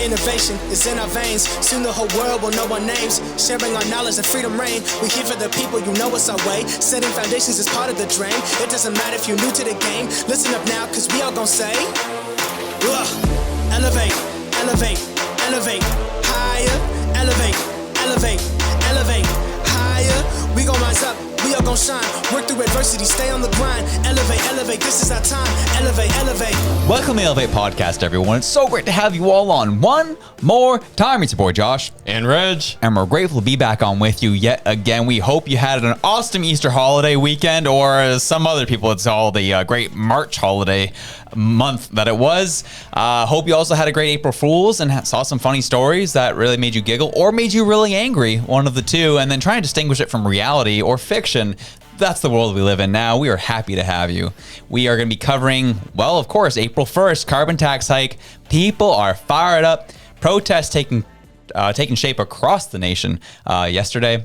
Innovation is in our veins. Soon the whole world will know our names. Sharing our knowledge and freedom reign. We here for the people, you know it's our way. Setting foundations is part of the dream. It doesn't matter if you're new to the game. Listen up now, cause we all gon' say, elevate, elevate, elevate, higher, elevate, elevate, elevate, higher. We gon' rise up, we all gon' shine. Work through adversity, stay on the grind. Elevate, elevate, this is our time. Elevate, elevate. Welcome to the Elevate Podcast, everyone. It's so great to have you all on one more time. It's your boy Josh. And Reg. And we're grateful to be back on with you yet again. We hope you had an awesome Easter holiday weekend, or as some other people, it's all the great March holiday month that it was. Hope you also had a great April Fool's and saw some funny stories that really made you giggle or made you really angry, one of the two, and then try and distinguish it from reality or fiction. That's the world we live in now. We are happy to have you. We are going to be covering, well, of course, April 1st, carbon tax hike. People are fired up. Protests taking shape across the nation yesterday.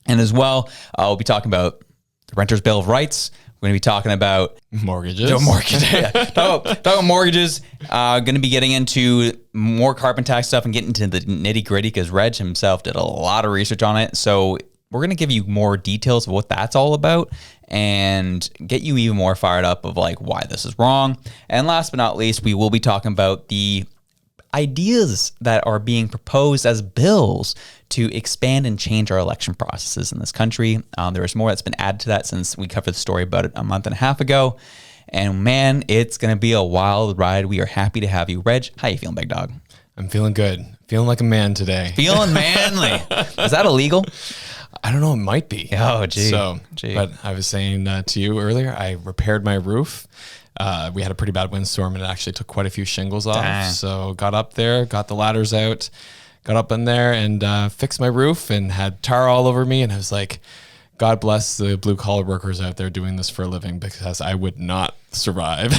And as well, we'll be talking about the Renters' Bill of Rights. We're going to be talking about mortgages. Talking about mortgages. Going to be getting into more carbon tax stuff and getting into the nitty gritty because Reg himself did a lot of research on it. So we're going to give you more details of what that's all about and get you even more fired up of like why this is wrong. And last but not least, we will be talking about the ideas that are being proposed as bills to expand and change our election processes in this country. There is more that's been added to that since we covered the story about it a month and a half ago. And man, it's going to be a wild ride. We are happy to have you. Reg, how you feeling, big dog? I'm feeling good. Feeling like a man today. Feeling manly. Is that illegal? I don't know. It might be. Oh, gee. But I was saying to you earlier, I repaired my roof. We had a pretty bad windstorm and it actually took quite a few shingles off. Dang. So got up there, got the ladders out, got up in there and fixed my roof and had tar all over me. And I was like, God bless the blue collar workers out there doing this for a living because I would not survive.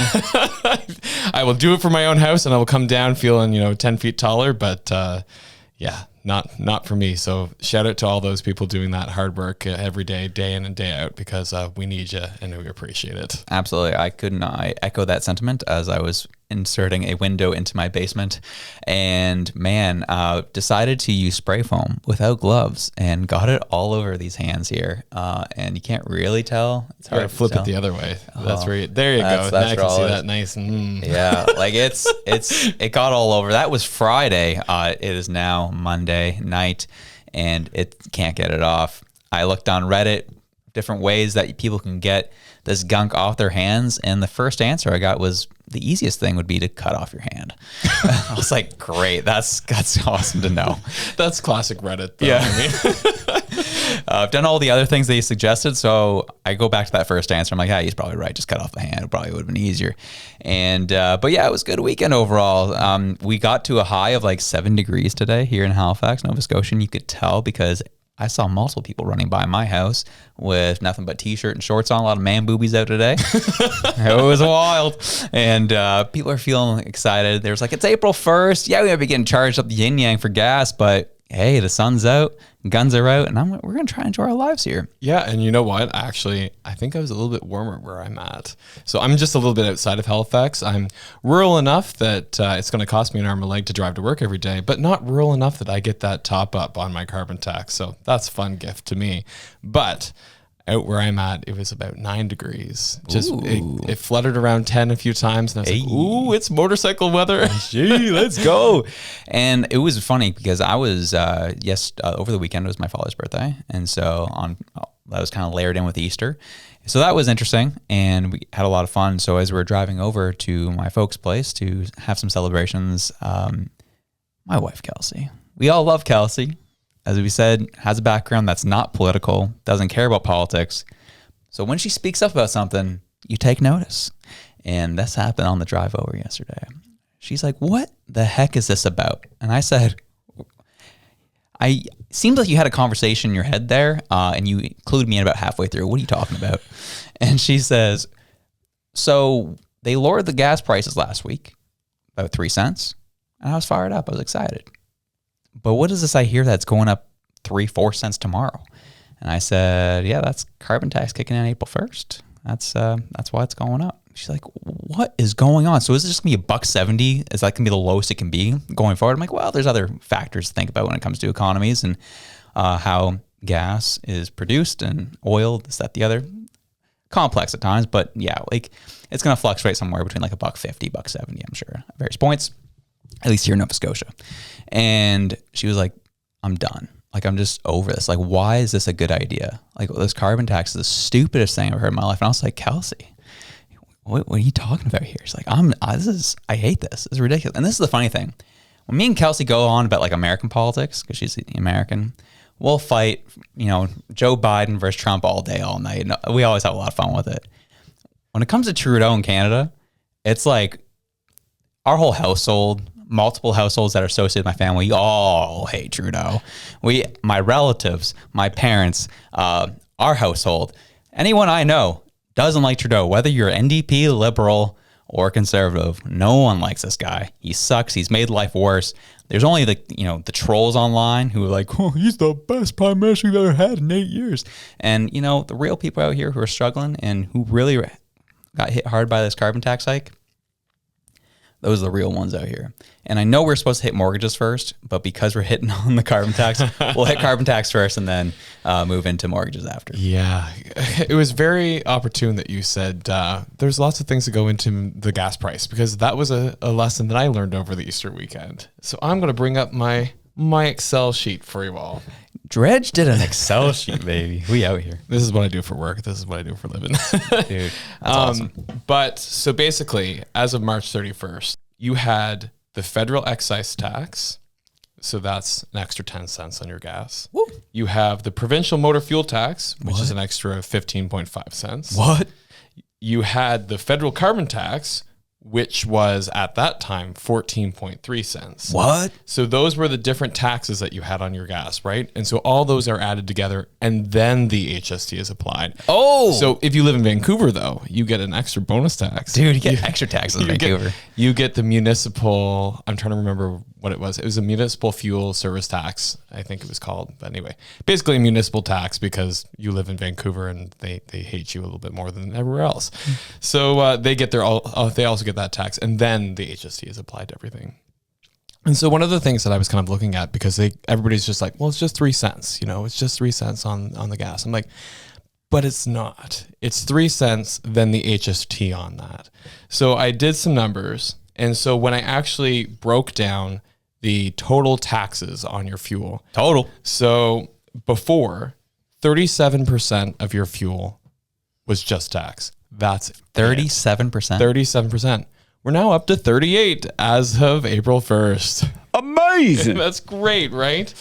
I will do it for my own house and I will come down feeling, 10 feet taller. But not for me. So shout out to all those people doing that hard work every day, day in and day out, because we need you and we appreciate it. Absolutely. I echo that sentiment as I was inserting a window into my basement and decided to use spray foam without gloves and got it all over these hands here. And you can't really tell. It's hard to flip tell. it the other way. That's where there you go. Now I can see that nice. Yeah. Like it got all over. That was Friday. It is now Monday night and it can't get it off. I looked on Reddit, different ways that people can get this gunk off their hands. And the first answer I got was the easiest thing would be to cut off your hand. I was like, great. That's awesome to know. That's classic Reddit, though. Yeah. I've done all the other things they suggested. So I go back to that first answer. I'm like, he's probably right. Just cut off the hand. It probably would have been easier. And, but yeah, it was a good weekend overall. We got to a high of like 7 degrees today here in Halifax, Nova Scotia. And you could tell because I saw multiple people running by my house with nothing but t-shirt and shorts on. A lot of man boobies out today. It was wild. And people are feeling excited. There's like, it's April 1st. Yeah, we might be getting charged up the yin yang for gas, but hey, the sun's out, guns are out, and we're going to try and enjoy our lives here. Yeah, and you know what? Actually, I think I was a little bit warmer where I'm at. So I'm just a little bit outside of Halifax. I'm rural enough that it's going to cost me an arm and a leg to drive to work every day, but not rural enough that I get that top up on my carbon tax. So that's a fun gift to me. But out where I'm at, it was about 9 degrees. Just it fluttered around 10 a few times, and I was like, "Ooh, it's motorcycle weather!" Gee, let's go! And it was funny because I was over the weekend it was my father's birthday, and so that was kind of layered in with Easter. So that was interesting, and we had a lot of fun. So as we were driving over to my folks' place to have some celebrations, my wife Kelsey, we all love Kelsey. As we said, has a background that's not political, doesn't care about politics. So when she speaks up about something, you take notice. And this happened on the drive over yesterday. She's like, what the heck is this about? And I said, seems like you had a conversation in your head there, and you included me in about halfway through. What are you talking about? And she says, so they lowered the gas prices last week, about 3 cents. And I was fired up. I was excited. But what is this I hear that's going up 3-4 cents tomorrow? And I said, yeah, that's carbon tax kicking in April 1st. That's why it's going up. she's like, what is going on? So is it just gonna be $1.70? Is that gonna be the lowest it can be going forward? I'm like, well, there's other factors to think about when it comes to economies and how gas is produced and oil, this, that, the other. Complex at times, but yeah, like it's gonna fluctuate somewhere between like $1.50, $1.70, I'm sure, at various points, at least here in Nova Scotia. And she was like, I'm done. Like, I'm just over this. Like, why is this a good idea? Like, this carbon tax is the stupidest thing I've heard in my life. And I was like, Kelsey, what are you talking about here? She's like, I hate this. It's ridiculous. And this is the funny thing. When me and Kelsey go on about like American politics, because she's American, we'll fight, Joe Biden versus Trump all day, all night. We always have a lot of fun with it. When it comes to Trudeau in Canada, it's like our whole household, multiple households that are associated with my family, we all hate Trudeau. My relatives, my parents, our household, anyone I know doesn't like Trudeau, whether you're NDP, Liberal, or Conservative. No one likes this guy. He sucks. He's made life worse. There's only the trolls online who are like, oh, he's the best prime minister we've ever had in 8 years. And, the real people out here who are struggling and who really got hit hard by this carbon tax hike, those are the real ones out here. And I know we're supposed to hit mortgages first, but because we're hitting on the carbon tax, we'll hit carbon tax first and then move into mortgages after. Yeah. It was very opportune that you said there's lots of things that go into the gas price, because that was a lesson that I learned over the Easter weekend. So I'm going to bring up my Excel sheet for you all. Dredge did an Excel sheet, baby. We out here. This is what I do for work. This is what I do for a living. Dude, that's awesome. But so basically, as of March 31st, you had the federal excise tax. So that's an extra 10 cents on your gas. Woo. You have the provincial motor fuel tax, which is an extra 15.5 cents. What? You had the federal carbon tax, which was at that time 14.3 cents. What? So those were the different taxes that you had on your gas, right? And so all those are added together, and then the HST is applied. Oh. So if you live in Vancouver, though, you get an extra bonus tax. Dude, you get extra taxes in Vancouver. You get the municipal, I'm trying to remember what it was. It was a municipal fuel service tax, I think it was called. But anyway, basically a municipal tax because you live in Vancouver and they hate you a little bit more than everywhere else. So they get they also get that tax, and then the HST is applied to everything. And so one of the things that I was kind of looking at, because everybody's just like, well, it's just 3 cents, it's just 3 cents on the gas. I'm like, but it's not. It's 3 cents, then the HST on that. So I did some numbers. And so when I actually broke down the total taxes on your fuel. So before, 37% of your fuel was just tax. That's 37%. 37%. We're now up to 38 as of April 1st. Amazing. That's great, right?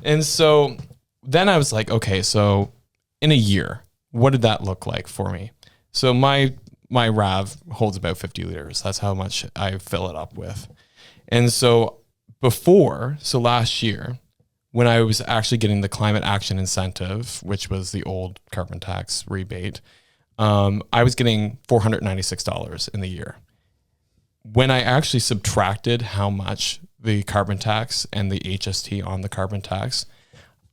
And so then I was like, okay, so in a year, what did that look like for me? So my RAV holds about 50 liters. That's how much I fill it up with. And so last year, when I was actually getting the climate action incentive, which was the old carbon tax rebate, I was getting $496 in the year. When I actually subtracted how much the carbon tax and the HST on the carbon tax,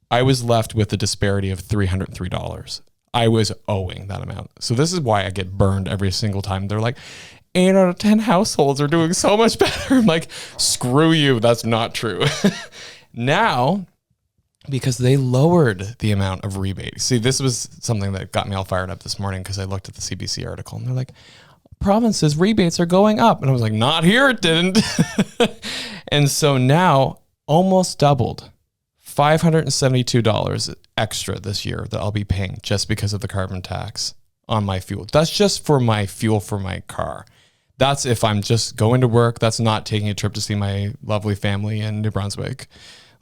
I was left with a disparity of $303. I was owing that amount. So this is why I get burned every single time. They're like, 8 out of 10 households are doing so much better. I'm like, screw you. That's not true. Now, because they lowered the amount of rebate. See, this was something that got me all fired up this morning because I looked at the CBC article and they're like, provinces' rebates are going up. And I was like, not here, it didn't. And so now almost doubled. $572 extra this year that I'll be paying just because of the carbon tax on my fuel. That's just for my fuel for my car. That's if I'm just going to work. That's not taking a trip to see my lovely family in New Brunswick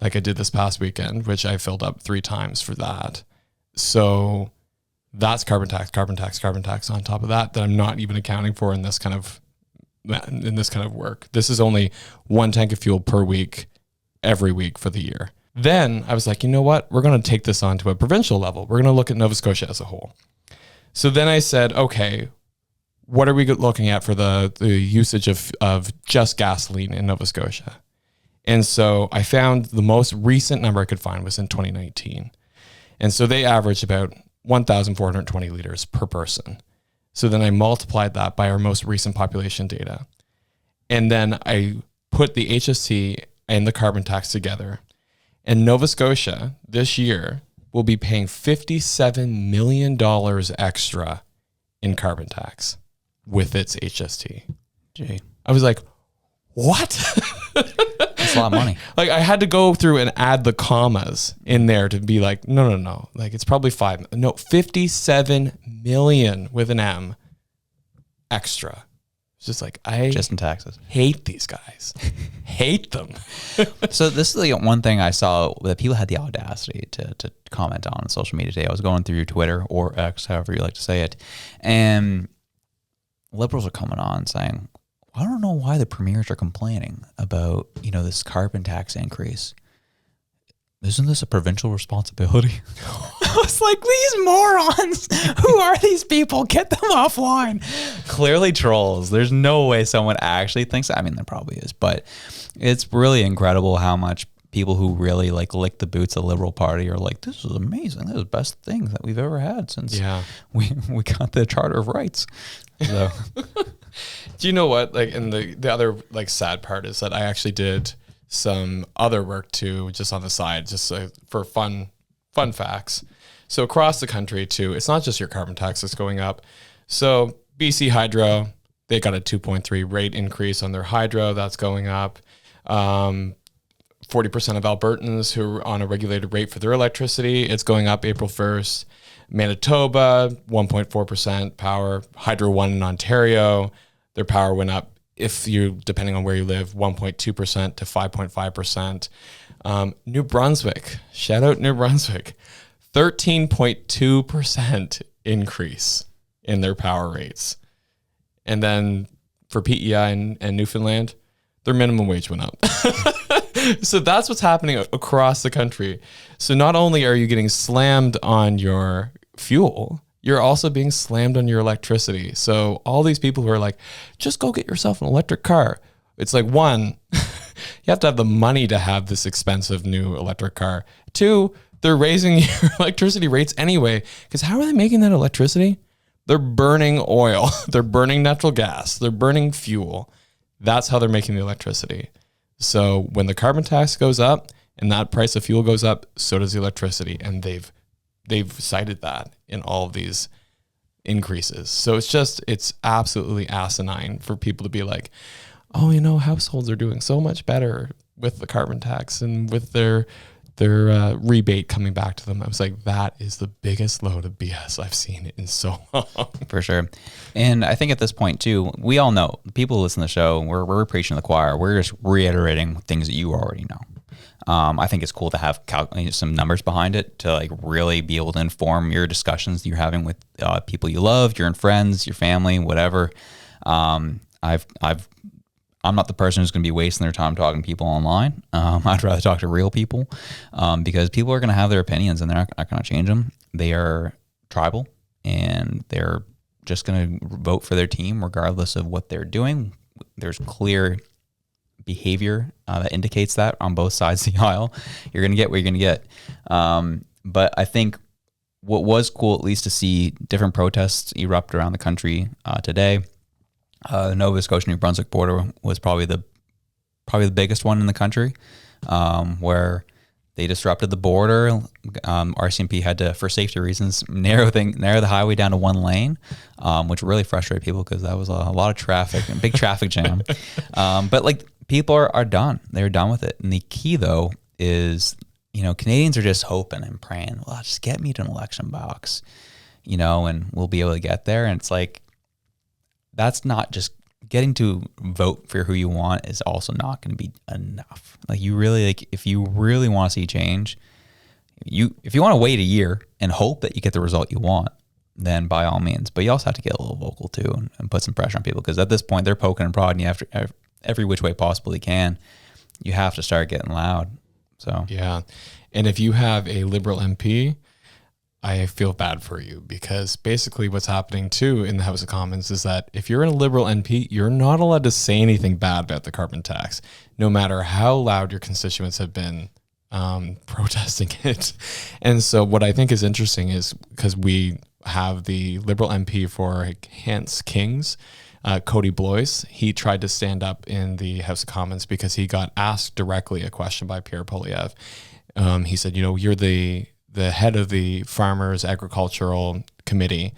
like I did this past weekend, which I filled up 3 times for that. So that's carbon tax on top of that I'm not even accounting for in this kind of work. This is only 1 tank of fuel per week, every week for the year. Then I was like, you know what? We're going to take this on to a provincial level. We're going to look at Nova Scotia as a whole. So then I said, okay, what are we looking at for the usage of just gasoline in Nova Scotia? And so I found the most recent number I could find was in 2019. And so they averaged about 1,420 liters per person. So then I multiplied that by our most recent population data. And then I put the HST and the carbon tax together. And Nova Scotia this year will be paying $57 million extra in carbon tax with its HST. Gee, I was like, what? that's a lot of money. Like I had to go through and add the commas in there to be like, no. Like it's probably 57 million with an M extra. It's just like, Just in taxes. hate these guys. Hate them. So this is the one thing I saw that people had the audacity to comment on social media today. I was going through Twitter or X, however you like to say it, and liberals are coming on saying, I don't know why the premiers are complaining about, this carbon tax increase. Isn't this a provincial responsibility? I was like, these morons, who are these people? Get them offline. Clearly trolls. There's no way someone actually thinks that. I mean, there probably is, but it's really incredible how much people who really lick the boots of the Liberal Party are like, this is amazing. This is the best thing that we've ever had since we got the Charter of Rights. So. Do you know what? Like, and the other sad part is that I actually did some other work too, just on the side, just for fun facts. So across the country too, it's not just your carbon tax that's going up. So BC Hydro, they got a 2.3 rate increase on their hydro. That's going up. 40% of Albertans who are on a regulated rate for their electricity, it's going up April 1st. Manitoba, 1.4% power. Hydro One in Ontario, their power went up, if you, depending on where you live, 1.2% to 5.5%. New Brunswick, shout out New Brunswick, 13.2% increase in their power rates. And then for PEI and Newfoundland, their minimum wage went up. So that's what's happening across the country. So not only are you getting slammed on your fuel, you're also being slammed on your electricity. So all these people who are like, just go get yourself an electric car. It's like, one, you have to have the money to have this expensive new electric car. Two, they're raising your electricity rates anyway, because how are they making that electricity? They're burning oil. They're burning natural gas. They're burning fuel. That's how they're making the electricity. So when the carbon tax goes up and that price of fuel goes up, so does the electricity. And they've cited that in all of these increases. So it's absolutely asinine for people to be like, oh, households are doing so much better with the carbon tax and with their rebate coming back to them. I was like, that is the biggest load of BS I've seen in so long. For sure. And I think at this point too, we all know, people who listen to the show, we're preaching to the choir. We're just reiterating things that you already know. I think it's cool to have some numbers behind it to really be able to inform your discussions that you're having with people you love, your friends, your family, whatever. I'm not the person who's going to be wasting their time talking to people online. I'd rather talk to real people because people are going to have their opinions and they're not going to change them. They are tribal and they're just going to vote for their team regardless of what they're doing. There's clear behavior that indicates that on both sides of the aisle. You're going to get what you're going to get. But I think what was cool, at least to see different protests erupt around the country today. The Nova Scotia New Brunswick border was probably the biggest one in the country, where they disrupted the border. RCMP had to, for safety reasons, narrow the highway down to one lane, which really frustrated people because that was a lot of traffic, a big traffic jam. But people are done. They're done with it. And the key though is, Canadians are just hoping and praying, well, just get me to an election box, and we'll be able to get there. And it's like, that's not just getting to vote for who you want is also not going to be enough. If you really want to see change, if you want to wait a year and hope that you get the result you want, then by all means. But you also have to get a little vocal too and put some pressure on people because at this point they're poking and prodding you every which way possible they can. You have to start getting loud. So yeah, and if you have a Liberal MP, I feel bad for you because basically what's happening too in the House of Commons is that if you're in a Liberal MP, you're not allowed to say anything bad about the carbon tax, no matter how loud your constituents have been protesting it. And so what I think is interesting is because we have the Liberal MP for Hants Kings, Cody Blois. He tried to stand up in the House of Commons because he got asked directly a question by Pierre Poilievre. He said, you're the head of the Farmers Agricultural Committee.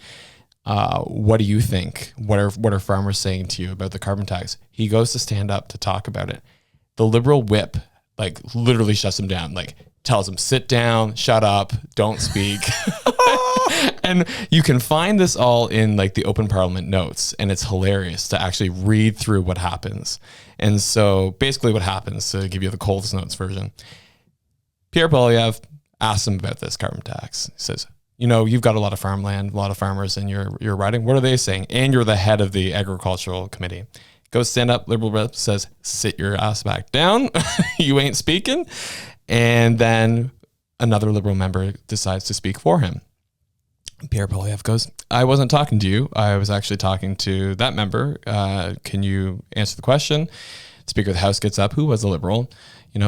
What do you think? What are farmers saying to you about the carbon tax? He goes to stand up to talk about it. The Liberal whip, literally shuts him down, tells him, sit down, shut up, don't speak. And you can find this all in the open parliament notes, and it's hilarious to actually read through what happens. And so basically what happens, to give you the Coles Notes version, Pierre Poilievre asks him about this carbon tax. He says, you've got a lot of farmland, a lot of farmers in your riding. What are they saying? And you're the head of the agricultural committee. Goes stand up, Liberal rep says, sit your ass back down. You ain't speaking. And then another Liberal member decides to speak for him. Pierre Poilievre goes, I wasn't talking to you. I was actually talking to that member. Can you answer the question? Speaker of the House gets up, who was a Liberal,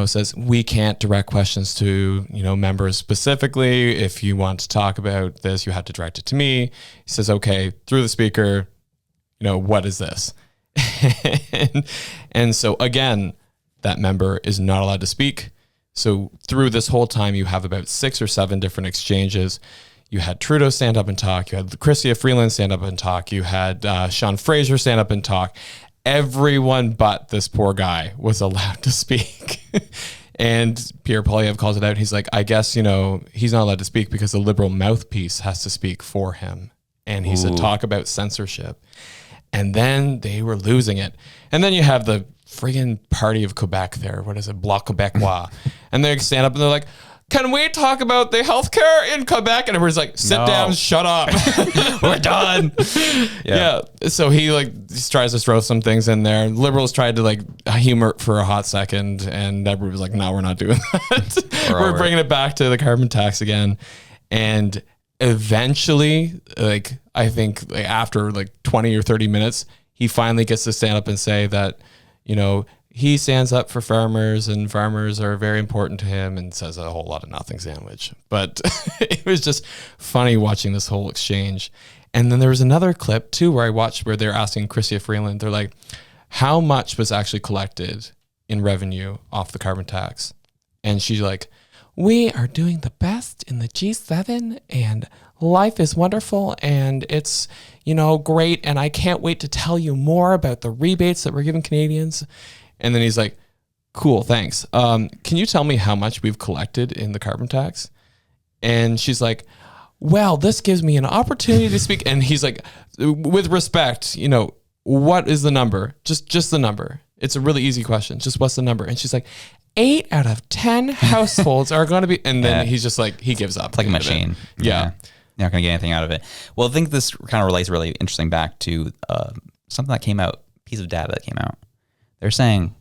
says, we can't direct questions to, members specifically. If you want to talk about this, you have to direct it to me. He says, okay, through the speaker, what is this? and so again, that member is not allowed to speak. So through this whole time, you have about 6 or 7 different exchanges. You had Trudeau stand up and talk. You had Chrystia Freeland stand up and talk. You had Sean Fraser stand up and talk. Everyone but this poor guy was allowed to speak. And Pierre Poilievre calls it out. He's like, I guess, he's not allowed to speak because the Liberal mouthpiece has to speak for him. And he said, talk about censorship. And then they were losing it. And then you have the friggin' Party of Quebec there. What is it? Bloc Québécois. And they stand up and they're like, can we talk about the healthcare in Quebec? And everyone's like, sit down, shut up. We're done. Yeah. So he tries to throw some things in there. Liberals tried to humor it for a hot second. And everybody was like, no, we're not doing that. We're bringing it back to the carbon tax again. And eventually, I think after 20 or 30 minutes, he finally gets to stand up and say that, he stands up for farmers and farmers are very important to him, and says a whole lot of nothing sandwich. But it was just funny watching this whole exchange. And then there was another clip too where I watched where they're asking Chrystia Freeland, they're like, how much was actually collected in revenue off the carbon tax? And she's like, we are doing the best in the G7 and life is wonderful and it's, great. And I can't wait to tell you more about the rebates that we're giving Canadians. And then he's like, cool, thanks. Can you tell me how much we've collected in the carbon tax? And she's like, well, this gives me an opportunity to speak. And he's like, with respect, what is the number? Just the number. It's a really easy question. Just what's the number? And she's like, 8 out of 10 households are going to be, and then he's just he gives up. It's like a machine. Yeah. You're not going to get anything out of it. Well, I think this kind of relates really interesting back to something that came out, piece of data that came out. They're saying,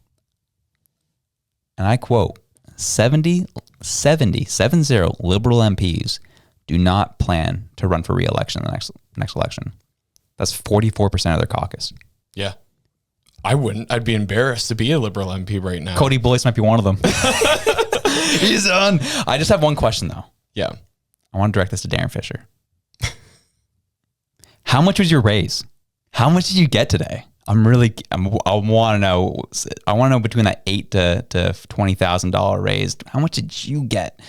and I quote, 70 Liberal MPs do not plan to run for re-election in the next election. That's 44% of their caucus. Yeah. I wouldn't. I'd be embarrassed to be a Liberal MP right now. Cody Blois might be one of them. He's on. I just have one question, though. Yeah. I want to direct this to Darren Fisher. How much was your raise? How much did you get today? I want to know. I want to know between that $8,000 to $20,000 raise. How much did you get?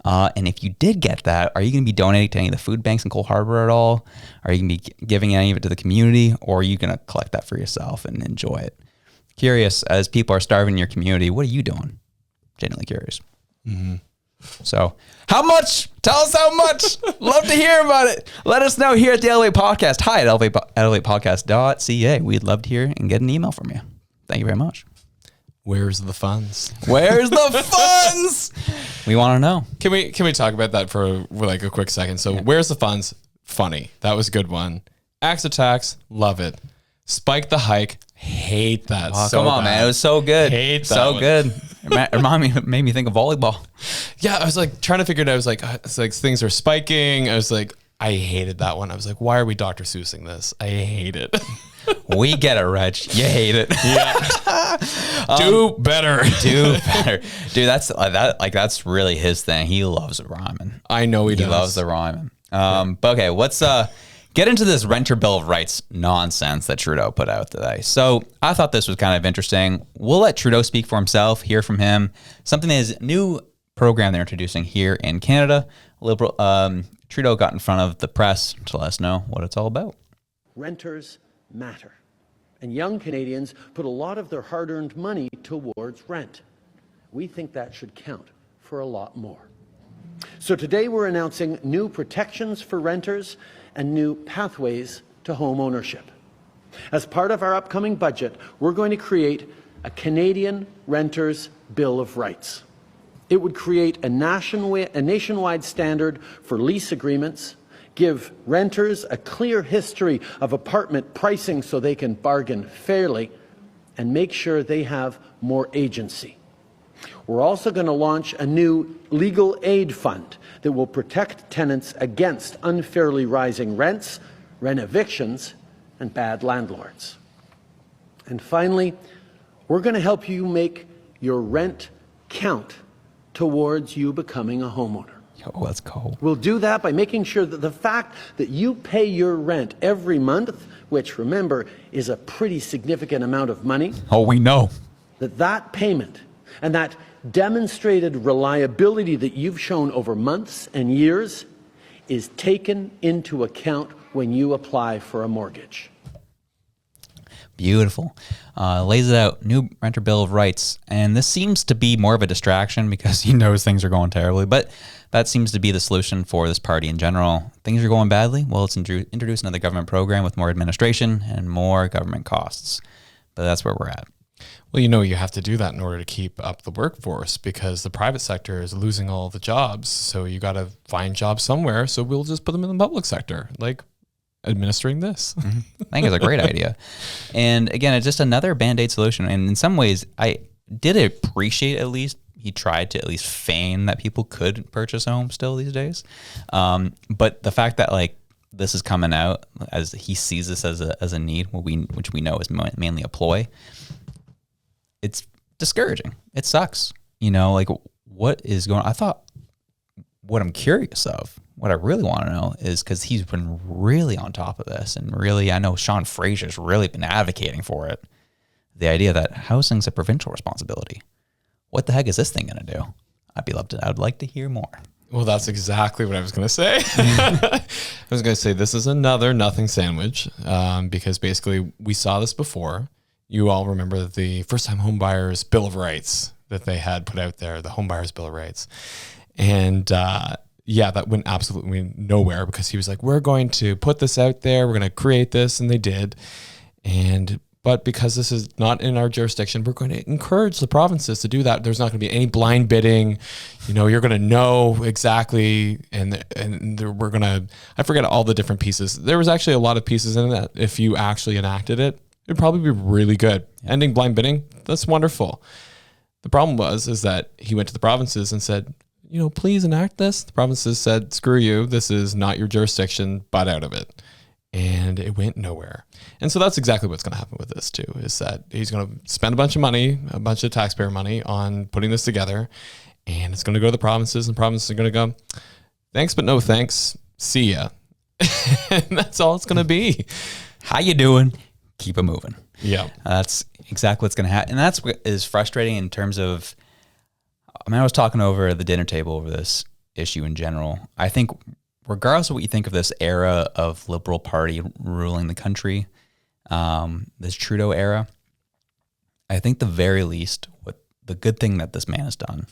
And if you did get that, are you going to be donating to any of the food banks in Cole Harbour at all? Are you going to be giving any of it to the community, or are you going to collect that for yourself and enjoy it? Curious, as people are starving in your community, what are you doing? Genuinely curious. Mm-hmm. So, how much? Tell us how much. Love to hear about it. Let us know here at the Elevate Podcast. Hi at elevatepodcast.ca. We'd love to hear and get an email from you. Thank you very much. Where's the funds? Where's the funds? We want to know. Can we talk about that for a quick second? So, Where's the funds? Funny. That was a good one. Axe attacks. Love it. Spike the hike. Hate that. Oh, come on, man. It was so good. Hate that so one. Good. It made me think of volleyball. Yeah, I was trying to figure it out. I was it's things are spiking. I was I hated that one. I was like, why are we Dr. Seussing this? I hate it. We get it, Reg. You hate it. Yeah. Do better. Do better. Dude, that's really his thing. He loves the rhyming. I know he does. He loves the rhyming. But okay, let's get into this renter bill of rights nonsense that Trudeau put out today. So I thought this was kind of interesting. We'll let Trudeau speak for himself, hear from him. Something that is a new program they're introducing here in Canada. Liberal Trudeau got in front of the press to let us know what it's all about. Renters matter. And young Canadians put a lot of their hard-earned money towards rent. We think that should count for a lot more. So today we're announcing new protections for renters and new pathways to home ownership. As part of our upcoming budget, we're going to create a Canadian Renters Bill of Rights. It would create a nationwide standard for lease agreements, give renters a clear history of apartment pricing so they can bargain fairly, and make sure they have more agency. We're also going to launch a new legal aid fund that will protect tenants against unfairly rising rents, rent evictions, and bad landlords. And finally, we're going to help you make your rent count towards you becoming a homeowner. Yo, let's go. We'll do that by making sure that the fact that you pay your rent every month, which remember is a pretty significant amount of money, Oh, we know. that payment and that demonstrated reliability that you've shown over months and years is taken into account when you apply for a mortgage. Beautiful. Lays it out, new renter bill of rights. And this seems to be more of a distraction because he knows things are going terribly. But that seems to be the solution for this party in general. Things are going badly. Well, let's introduce another government program with more administration and more government costs. But that's where we're at. Well, you have to do that in order to keep up the workforce because the private sector is losing all the jobs. So you got to find jobs somewhere. So we'll just put them in the public sector, like administering this. I think it's a great idea. And again, it's just another Band-Aid solution. And in some ways, I did appreciate at least he tried to at least feign that people could purchase a home still these days. But the fact that like this is coming out as he sees this as a need, which we know is mainly a ploy, it's discouraging. It sucks. Like what is going on? I thought what I'm curious of, what I really want to know is because he's been really on top of this and really, I know Sean Fraser's really been advocating for it. The idea that housing's a provincial responsibility. What the heck is this thing going to do? I'd like to hear more. Well, that's exactly what I was going to say. I was going to say this is another nothing sandwich because basically we saw this before. You all remember the first-time homebuyers Bill of Rights that they had put out there, the homebuyers Bill of Rights. And that went absolutely nowhere because he was like, we're going to put this out there. We're going to create this. And they did. But because this is not in our jurisdiction, we're going to encourage the provinces to do that. There's not going to be any blind bidding. You're going to know exactly. And we're going to, I forget all the different pieces. There was actually a lot of pieces in that. If you actually enacted it, it'd probably be really good. Yeah. Ending blind bidding, that's wonderful. The problem is that he went to the provinces and said, please enact this. The provinces said, screw you. This is not your jurisdiction, butt out of it. And it went nowhere. And so that's exactly what's going to happen with this too, is that he's going to spend a bunch of money, a bunch of taxpayer money on putting this together. And it's going to go to the provinces and the provinces are going to go, thanks, but no thanks. See ya. And that's all it's going to be. How you doing? Keep it moving. Yeah. That's exactly what's going to happen. And that's what is frustrating in terms of, I was talking over the dinner table over this issue in general. I think regardless of what you think of this era of Liberal Party ruling the country, this Trudeau era, I think the very least, what the good thing that this man has done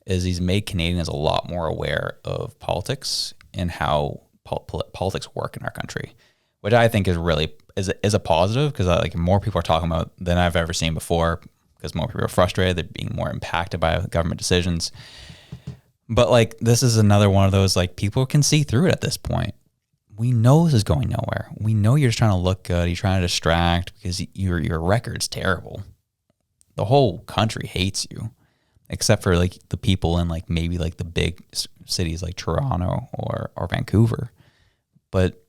is he's made Canadians a lot more aware of politics and how politics work in our country, which I think is really is a positive because like more people are talking about than I've ever seen before because more people are frustrated, they're being more impacted by government decisions. But like this is another one of those like people can see through it at this point. We know this is going nowhere. We know you're just trying to look good. You're trying to distract because your record's terrible. The whole country hates you, except for like the people in like maybe like the big cities like Toronto or Vancouver. But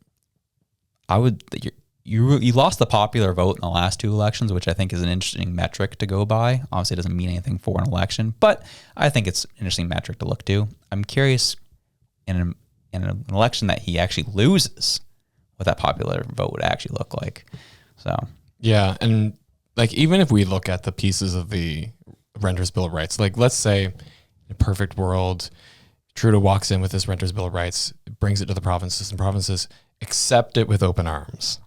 you lost the popular vote in the last two elections, which I think is an interesting metric to go by. Obviously, it doesn't mean anything for an election, but I think it's an interesting metric to look to. I'm curious in in an election that he actually loses, what that popular vote would actually look like. So yeah, and like even if we look at the pieces of the Renters' Bill of Rights, like let's say in a perfect world, Trudeau walks in with this Renters' Bill of Rights, brings it to the provinces, and provinces accept it with open arms.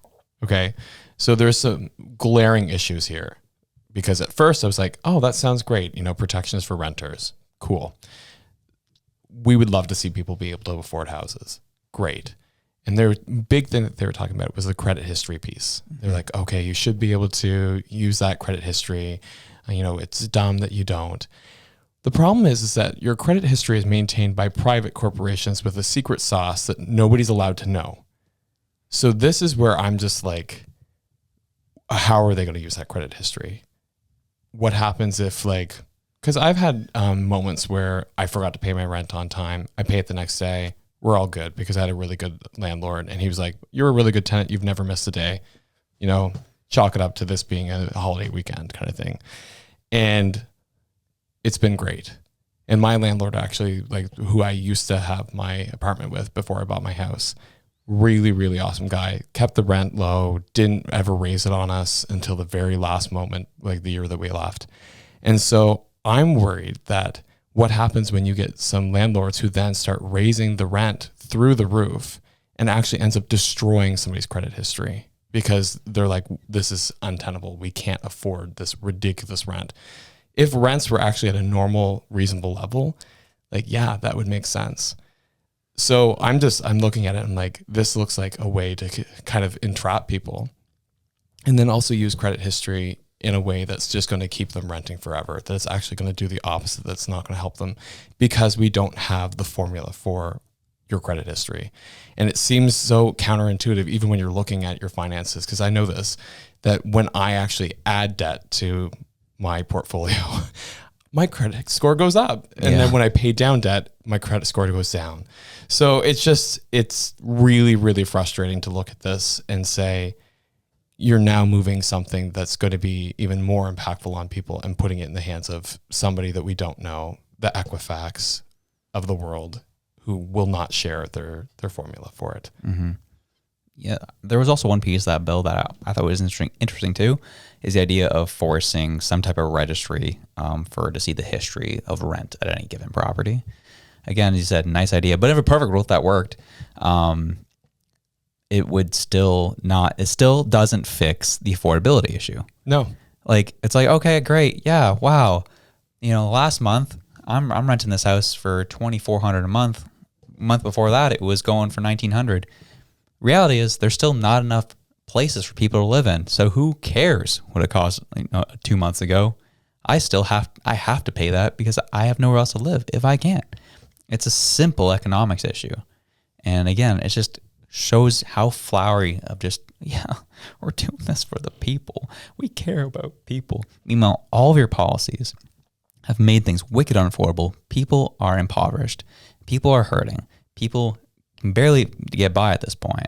Okay, so there's some glaring issues here, because at first I was like, oh, that sounds great. You know, protections for renters. Cool. We would love to see people be able to afford houses. Great. And their big thing that they were talking about was the credit history piece. They're like, okay, you should be able to use that credit history. You know, it's dumb that you don't. The problem is that your credit history is maintained by private corporations with a secret sauce that nobody's allowed to know. So this is where I'm just like, how are they going to use that credit history? What happens if like, because I've had moments where I forgot to pay my rent on time. I pay it the next day. We're all good because I had a really good landlord, and he was like, you're a really good tenant. You've never missed a day, you know, chalk it up to this being a holiday weekend kind of thing. And it's been great. And my landlord actually, like who I used to have my apartment with before I bought my house, really, really awesome guy, kept the rent low, didn't ever raise it on us until the very last moment, like the year that we left. And so I'm worried that what happens when you get some landlords who then start raising the rent through the roof and actually ends up destroying somebody's credit history because they're like, this is untenable. We can't afford this ridiculous rent. If rents were actually at a normal, reasonable level, like, yeah, that would make sense. So I'm looking at it and like, this looks like a way to kind of entrap people and then also use credit history in a way that's just going to keep them renting forever, that it's actually going to do the opposite, that's not going to help them because we don't have the formula for your credit history. And it seems so counterintuitive even when you're looking at your finances, because I know this, that when I actually add debt to my portfolio, my credit score goes up. And then when I pay down debt, my credit score goes down. So it's really, really frustrating to look at this and say, you're now moving something that's going to be even more impactful on people and putting it in the hands of somebody that we don't know, the Equifax of the world, who will not share their formula for it. Mm-hmm. Yeah, there was also one piece of that bill that I thought was interesting too, is the idea of forcing some type of registry to see the history of rent at any given property. Again, as you said, nice idea, but if a perfect world that worked, it still doesn't fix the affordability issue. No. Like, it's like, okay, great. Yeah. Wow. You know, last month I'm renting this house for $2,400 a month. Month before that, it was going for $1,900. Reality is there's still not enough places for people to live in. So who cares what it cost 2 months ago? I have to pay that because I have nowhere else to live if I can't. It's a simple economics issue. And again, it just shows how flowery of just, we're doing this for the people. We care about people. Meanwhile, all of your policies have made things wicked unaffordable. People are impoverished. People are hurting. People can barely get by at this point.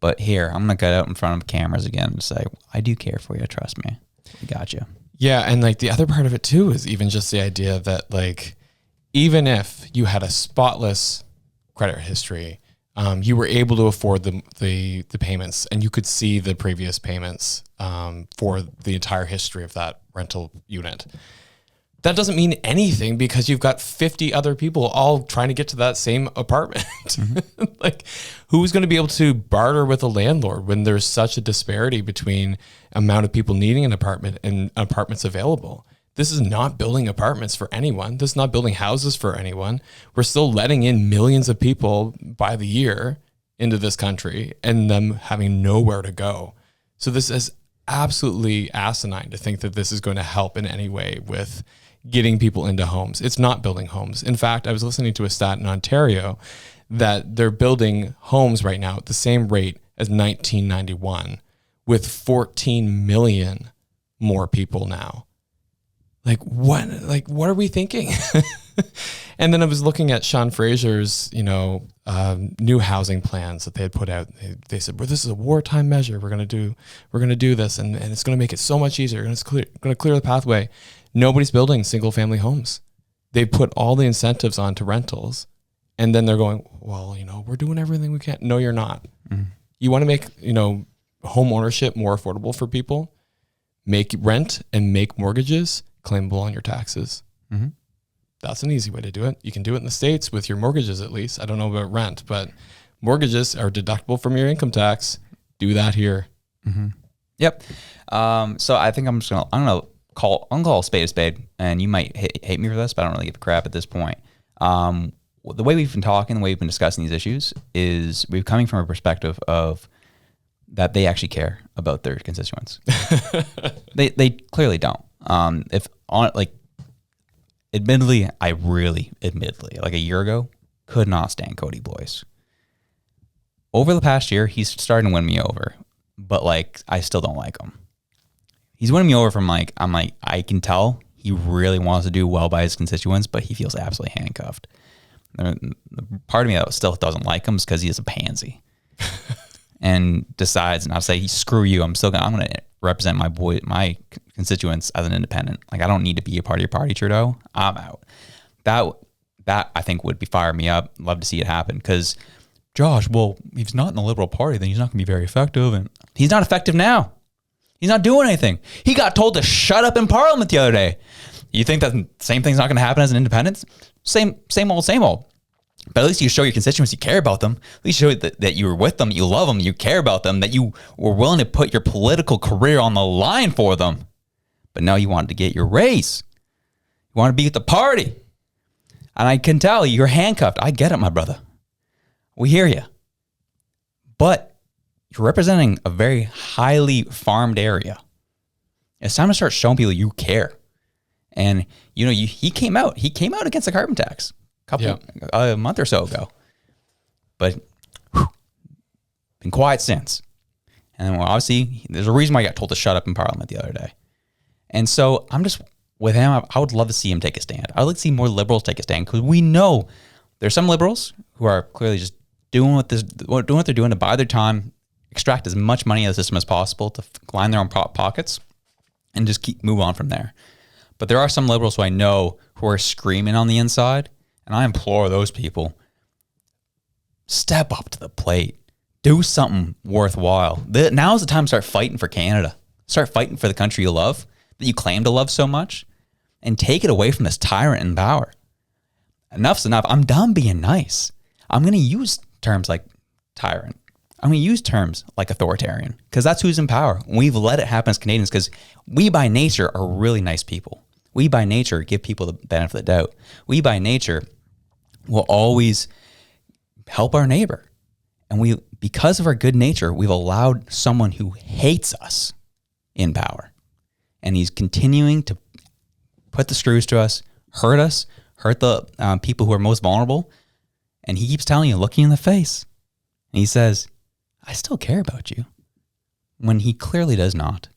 But here, I'm going to get out in front of cameras again and say, I do care for you. Trust me. We got you. Yeah. And like the other part of it too is even just the idea that like, even if you had a spotless credit history, you were able to afford the payments and you could see the previous payments for the entire history of that rental unit. That doesn't mean anything because you've got 50 other people all trying to get to that same apartment. Mm-hmm. Like, who's going to be able to barter with a landlord when there's such a disparity between amount of people needing an apartment and apartments available? This is not building apartments for anyone. This is not building houses for anyone. We're still letting in millions of people by the year into this country and them having nowhere to go. So this is absolutely asinine to think that this is going to help in any way with getting people into homes. It's not building homes. In fact, I was listening to a stat in Ontario that they're building homes right now at the same rate as 1991 with 14 million more people now. Like what are we thinking? And then I was looking at Sean Fraser's, new housing plans that they had put out. They said, well, this is a wartime measure. We're going to do this and it's going to make it so much easier. And it's going to clear the pathway. Nobody's building single family homes. They put all the incentives onto rentals And then they're going, well, we're doing everything we can. No, you're not. You want to make, home ownership more affordable for people, make rent and make mortgages claimable on your taxes. That's an easy way to do it. You can do it in the States with your mortgages, at least. I don't know about rent, but mortgages are deductible from your income tax. Do that here. Yep. So I think I'm gonna call a spade a spade, and you might hate me for this, but I don't really give a crap at this point. The way we've been talking, the way we've been discussing these issues is we're coming from a perspective of that they actually care about their constituents. They clearly don't. Admittedly, like a year ago, could not stand Cody Boyce. Over the past year, he's starting to win me over, but I still don't like him. He's winning me over from I can tell he really wants to do well by his constituents, but he feels absolutely handcuffed. The part of me that still doesn't like him is because he is a pansy and decides not to say, screw you. I'm going to represent my constituents as an independent. I don't need to be a part of your party, Trudeau. I'm out. That I think would fire me up. Love to see it happen because Josh, well, if he's not in the Liberal Party, then he's not going to be very effective. And he's not effective now. He's not doing anything. He got told to shut up in Parliament the other day. You think that the same thing's not going to happen as an independent? Same old. But at least you show your constituents you care about them. At least you show that you were with them, you love them, you care about them, that you were willing to put your political career on the line for them. But now you wanted to get your raise. You want to be at the party. And I can tell you're handcuffed. I get it, my brother. We hear you. But you're representing a very highly farmed area. It's time to start showing people you care. And he came out against the carbon tax a month or so ago, but been quiet since. And obviously there's a reason why he got told to shut up in Parliament the other day. And so I'm just with him. I would love to see him take a stand. I would like to see more Liberals take a stand because we know there's some Liberals who are clearly just doing what they're doing to buy their time, extract as much money out of the system as possible to line their own pockets and just move on from there. But there are some Liberals who I know who are screaming on the inside, and I implore those people, step up to the plate. Do something worthwhile. Now's the time to start fighting for Canada. Start fighting for the country you love, that you claim to love so much, and take it away from this tyrant in power. Enough's enough. I'm done being nice. I'm going to use terms like tyrant. I'm going to use terms like authoritarian because that's who's in power. We've let it happen as Canadians because we by nature are really nice people. We by nature give people the benefit of the doubt. We by nature will always help our neighbor. And because of our good nature, we've allowed someone who hates us in power. And he's continuing to put the screws to us, hurt the people who are most vulnerable. And he keeps telling you, looking in the face. And he says, I still care about you, when he clearly does not.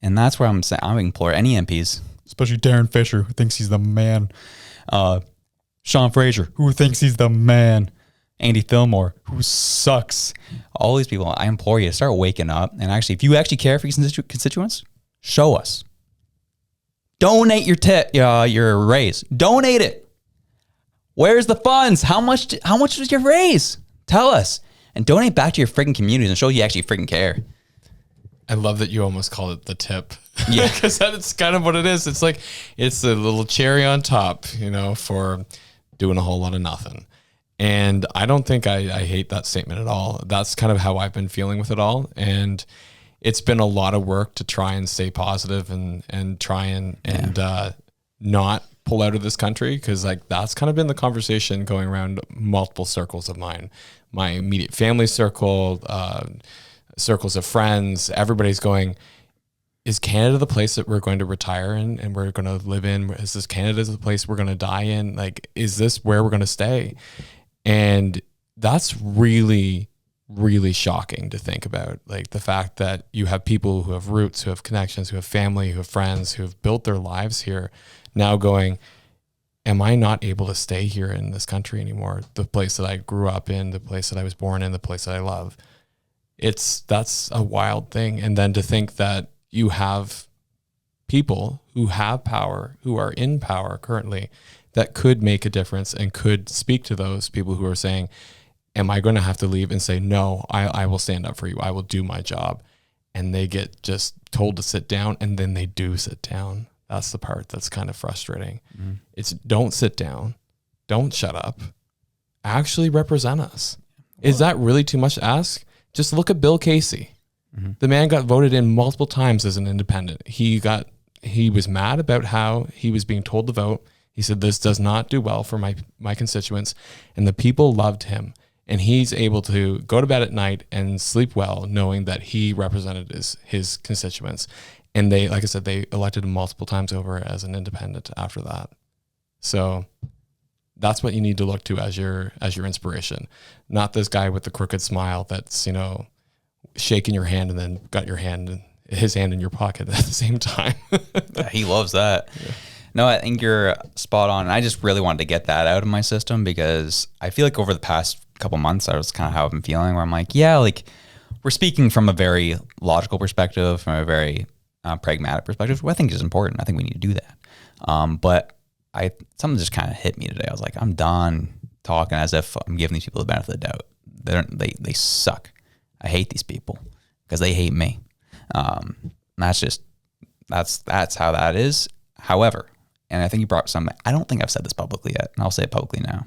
And that's where I'm saying, I implore any MPs, especially Darren Fisher, who thinks he's the man, Sean Fraser, who thinks he's the man, Andy Fillmore, who sucks. All these people, I implore you to start waking up. And actually, if you actually care for your constituents, show us. Donate your raise. Donate it. Where's the funds? How much was your raise? Tell us. And donate back to your freaking communities and show you actually freaking care. I love that you almost call it the tip. Yeah. Because that's kind of what it is. It's like, it's a little cherry on top, for doing a whole lot of nothing. And I don't think I hate that statement at all. That's kind of how I've been feeling with it all. And it's been a lot of work to try and stay positive and try and not pull out of this country. Cause that's kind of been the conversation going around multiple circles of mine. My immediate family circle, circles of friends, everybody's going, is Canada the place that we're going to retire in and we're going to live in? Is this Canada the place we're going to die in? Is this where we're going to stay? And that's really, really shocking to think about. The fact that you have people who have roots, who have connections, who have family, who have friends, who have built their lives here now going, am I not able to stay here in this country anymore? The place that I grew up in, the place that I was born in, the place that I love. That's a wild thing. And then to think that you have people who have power, who are in power currently, that could make a difference and could speak to those people who are saying, am I going to have to leave, and say, no, I will stand up for you. I will do my job. And they get just told to sit down, and then they do sit down. That's the part that's kind of frustrating. Mm-hmm. It's don't sit down. Don't shut up. Actually represent us. Is that really too much to ask? Just look at Bill Casey. Mm-hmm. The man got voted in multiple times as an independent. He was mad about how he was being told to vote. He said, this does not do well for my constituents. And the people loved him. And he's able to go to bed at night and sleep well, knowing that he represented his constituents. And they, like I said, they elected him multiple times over as an independent after that. So that's what you need to look to as your inspiration, not this guy with the crooked smile that's, shaking your hand and then got his hand in your pocket at the same time. He loves that. Yeah. No, I think you're spot on. I just really wanted to get that out of my system, because I feel like over the past couple months, that was kind of how I've been feeling, where I'm like, yeah, like we're speaking from a very logical perspective, from a very pragmatic perspective, which I think is important. I think we need to do that. But something just kind of hit me today. I was like, I'm done talking as if I'm giving these people the benefit of the doubt. They suck. I hate these people because they hate me. That's how that is. However, and I think you brought something, I don't think I've said this publicly yet, and I'll say it publicly now.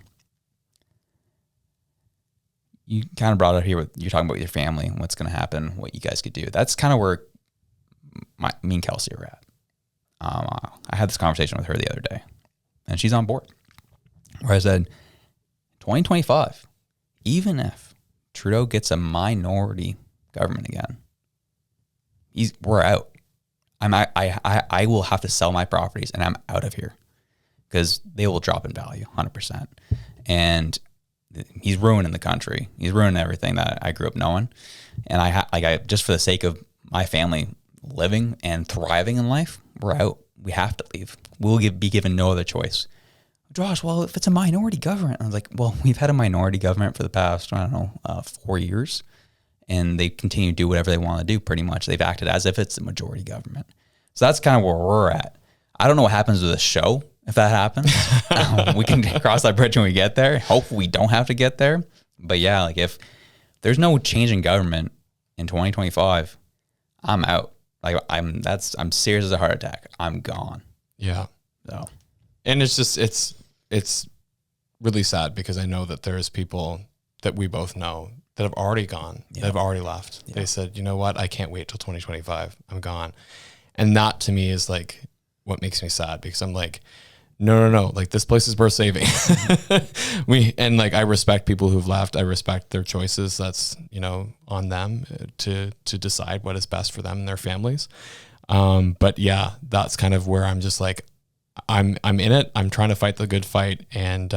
You kind of brought it here, you're talking about with your family and what's going to happen, what you guys could do. That's kind of where me and Kelsey are at. I had this conversation with her the other day, and she's on board, where I said, 2025, even if Trudeau gets a minority government again, we're out. I will have to sell my properties, and I'm out of here, because they will drop in value 100%. And he's ruining the country. He's ruining everything that I grew up knowing. And I just for the sake of my family living and thriving in life, we're out. We have to leave. We'll be given no other choice. Josh, well, if it's a minority government, I was like, well, we've had a minority government for the past, 4 years, and they continue to do whatever they want to do. Pretty much, they've acted as if it's a majority government. So that's kind of where we're at. I don't know what happens with the show if that happens. We can cross that bridge when we get there. Hopefully, we don't have to get there. But yeah, like if there's no change in government in 2025, I'm out. Like I'm serious as a heart attack. I'm gone. Yeah. So, and it's just it's really sad, because I know that there's people that we both know that have already gone, that have already left. Yeah. They said, you know what, I can't wait till 2025. I'm gone. And that to me is like what makes me sad, because I'm like, no, like this place is worth saving. I respect people who've left. I respect their choices. That's, on them to decide what is best for them and their families. But yeah, that's kind of where I'm just like, I'm in it. I'm trying to fight the good fight. And,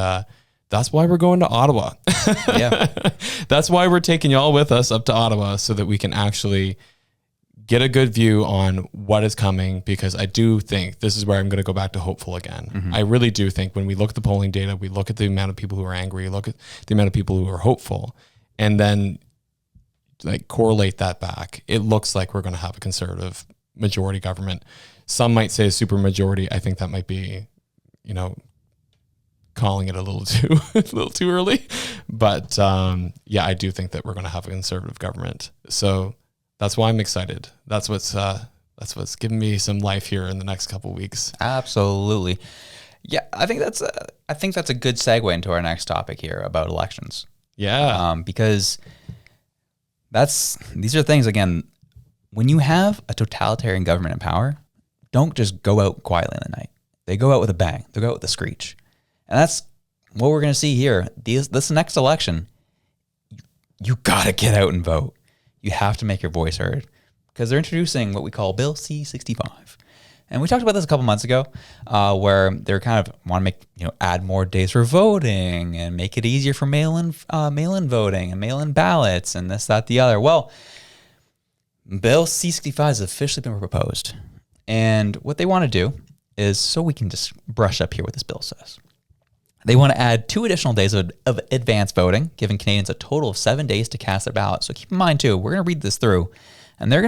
that's why we're going to Ottawa. Yeah. That's why we're taking y'all with us up to Ottawa, so that we can actually get a good view on what is coming, because I do think this is where I'm going to go back to hopeful again. Mm-hmm. I really do think when we look at the polling data, we look at the amount of people who are angry, look at the amount of people who are hopeful, and then like correlate that back. It looks like we're going to have a conservative majority government. Some might say a super majority. I think that might be, calling it a little too early, but yeah, I do think that we're going to have a conservative government. So that's why I'm excited. That's what's giving me some life here in the next couple of weeks. Absolutely. Yeah, I think that's a good segue into our next topic here about elections. Yeah, because these are things, again, when you have a totalitarian government in power, don't just go out quietly in the night. They go out with a bang. They go out with a screech. And that's what we're going to see here. This next election, you got to get out and vote. You have to make your voice heard, because they're introducing what we call Bill C-65. And we talked about this a couple months ago, where they're kind of want to make, add more days for voting and make it easier for mail-in voting and mail-in ballots and this, that, the other. Well, Bill C-65 has officially been proposed. And what they want to do is, so we can just brush up here what this bill says. They want to add 2 additional days of advance voting, giving Canadians a total of 7 days to cast their ballot. So keep in mind, too, we're going to read this through, and this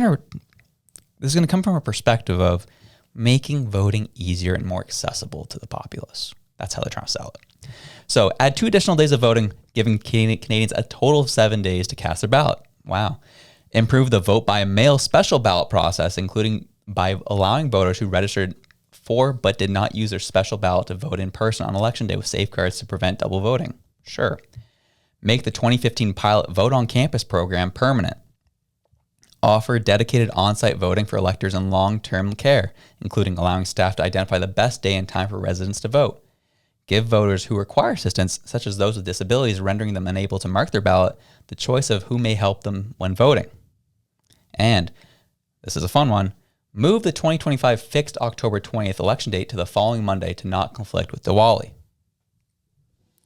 is going to come from a perspective of making voting easier and more accessible to the populace. That's how they're trying to sell it. So add 2 additional days of voting, giving Canadians a total of 7 days to cast their ballot. Wow. Improve the vote by mail special ballot process, including by allowing voters who registered for but did not use their special ballot to vote in person on election day with safeguards to prevent double voting. Sure. Make the 2015 pilot Vote on Campus program permanent. Offer dedicated on-site voting for electors in long-term care, including allowing staff to identify the best day and time for residents to vote. Give voters who require assistance, such as those with disabilities rendering them unable to mark their ballot, the choice of who may help them when voting. And, this is a fun one, move the 2025 fixed October 20th election date to the following Monday to not conflict with Diwali.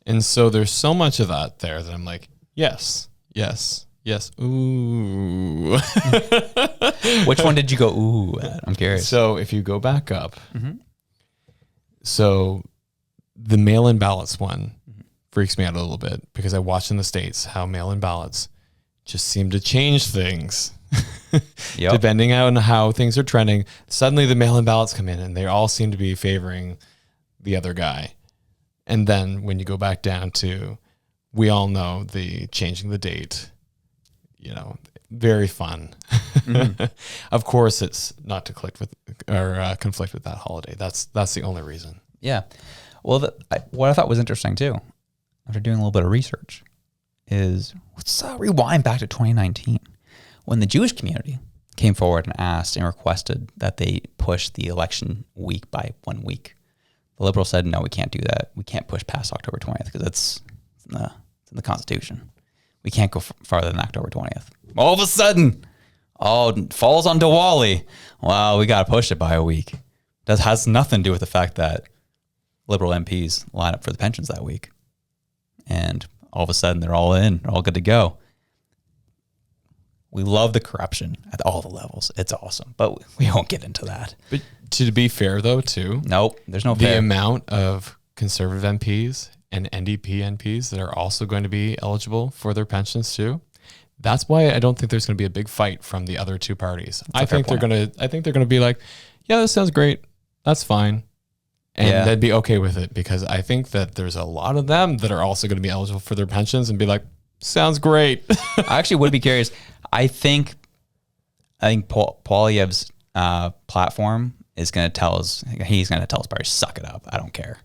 And so there's so much of that there that I'm like, yes, yes, yes, ooh. Which one did you go ooh at? I'm curious. So if you go back up, so the mail-in ballots one freaks me out a little bit because I watched in the States how mail-in ballots just seem to change things. Yep. Depending on how things are trending, suddenly the mail-in ballots come in and they all seem to be favoring the other guy. And then when you go back down to, we all know the changing the date, you know, very fun. Of course, it's not to conflict with that holiday. That's the only reason. Yeah. Well, what I thought was interesting too, after doing a little bit of research, is let's rewind back to 2019 when the Jewish community came forward and asked and requested that they push the election week by 1 week. The Liberals said, no, we can't do that. We can't push past October 20th because it's in the Constitution. We can't go farther than October 20th. All of a sudden, it falls on Diwali. Well, we got to push it by a week. That has nothing to do with the fact that Liberal MPs line up for the pensions that week. And all of a sudden, they're all in. They're all good to go. We love the corruption at all the levels. It's awesome. But we won't get into that. But to be fair, though, too. Nope, there's no the fair. amount of Conservative MPs and NDP MPs that are also going to be eligible for their pensions, too. That's why I don't think there's going to be a big fight from the other two parties. I think they're going to be like, yeah, this sounds great. That's fine. And they'd be okay with it because I think that there's a lot of them that are also going to be eligible for their pensions and be like, sounds great. I actually would be curious. I think Poilievre's platform is going to tell us, he's going to tell us, party, suck it up. I don't care.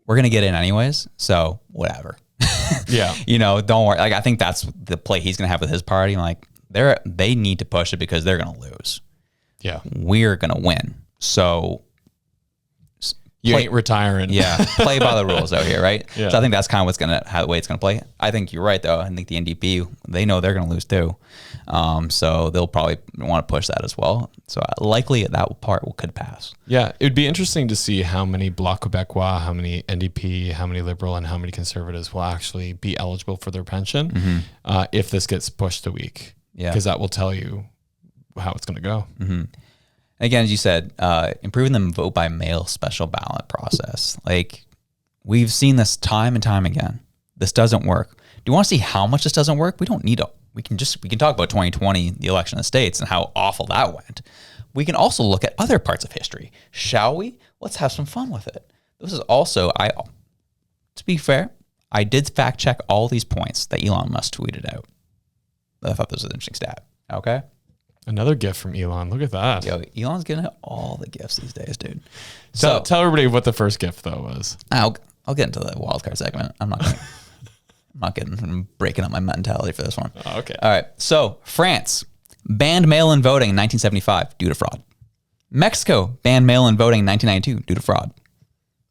We're going to get in anyways. So whatever. Yeah. Don't worry. Like, I think that's the play he's going to have with his party. Like they need to push it because they're going to lose. Yeah. We're going to win. So you ain't retiring. Yeah. Play by the rules out here. Right. Yeah. So I think that's kind of the way it's going to play. I think you're right though. I think the NDP, they know they're going to lose too. So they'll probably want to push that as well. So likely that part could pass. Yeah. It would be interesting to see how many Bloc Québécois, how many NDP, how many Liberal, and how many Conservatives will actually be eligible for their pension if this gets pushed a week. Yeah. Because that will tell you how it's going to go. Mm-hmm. Again, as you said, improving the vote by mail special ballot process. Like, we've seen this time and time again. This doesn't work. Do you want to see how much this doesn't work? We don't need to. We can talk about 2020, the election of the states, and how awful that went. We can also look at other parts of history. Shall we? Let's have some fun with it. This is also, to be fair, I did fact check all these points that Elon Musk tweeted out. I thought this was an interesting stat. Okay. Another gift from Elon. Look at that. Yo, Elon's getting all the gifts these days, dude. So tell everybody what the first gift though was. I'll get into the wildcard segment. I'm breaking up my mentality for this one. Oh, okay. All right. So France banned mail-in voting in 1975 due to fraud. Mexico banned mail-in voting in 1992 due to fraud.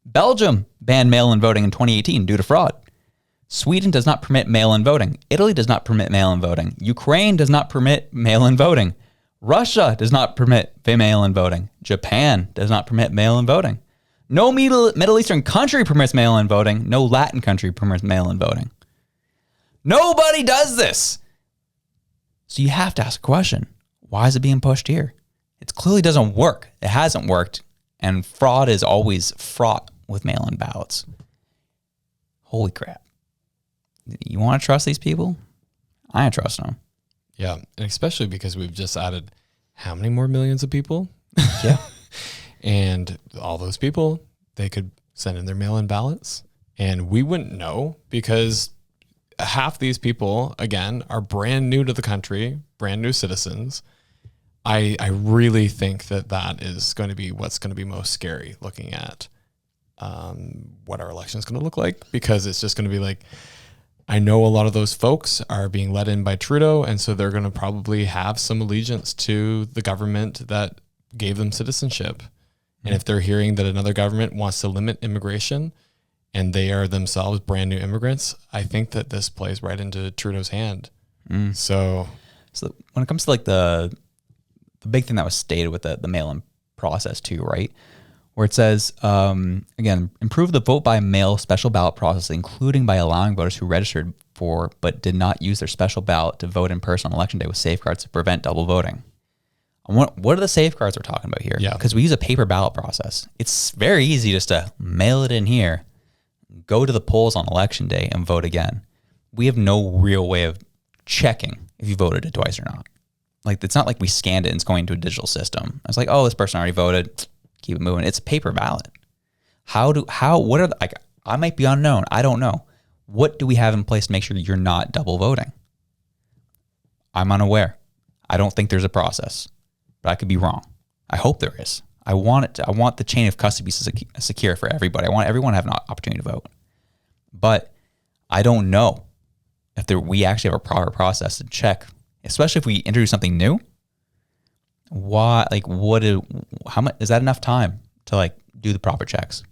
Belgium banned mail-in voting in 2018 due to fraud. Sweden does not permit mail-in voting. Italy does not permit mail-in voting. Ukraine does not permit mail-in voting. Russia does not permit mail-in voting. Japan does not permit mail-in voting. No Middle Eastern country permits mail-in voting. No Latin country permits mail-in voting. Nobody does this. So you have to ask a question. Why is it being pushed here? It clearly doesn't work. It hasn't worked. And fraud is always fraught with mail-in ballots. Holy crap. You want to trust these people? I don't trust them. Yeah, and especially because we've just added how many more millions of people? Yeah. And all those people, they could send in their mail-in ballots, and we wouldn't know because half these people, again, are brand new to the country, brand new citizens. I really think that is going to be what's going to be most scary, looking at what our election is going to look like, because it's just going to be like, I know a lot of those folks are being let in by Trudeau, and so they're going to probably have some allegiance to the government that gave them citizenship. And if they're hearing that another government wants to limit immigration and they are themselves brand new immigrants, I think that this plays right into Trudeau's hand. So when it comes to like the big thing that was stated with the mail-in process too, right? Where it says, again, improve the vote by mail special ballot process, including by allowing voters who registered for but did not use their special ballot to vote in person on election day with safeguards to prevent double voting. What are the safeguards we're talking about here? Yeah. Because we use a paper ballot process. It's very easy just to mail it in here, go to the polls on election day and vote again. We have no real way of checking if you voted it twice or not. Like, it's not like we scanned it and it's going to a digital system. It's like, oh, this person already voted. Keep it moving. It's a paper ballot. I might be unknown. I don't know. What do we have in place to make sure you're not double voting? I'm unaware. I don't think there's a process, but I could be wrong. I hope there is. I want the chain of custody to be secure for everybody. I want everyone to have an opportunity to vote. But I don't know if we actually have a proper process to check, especially if we introduce something new. How much is that enough time to like do the proper checks?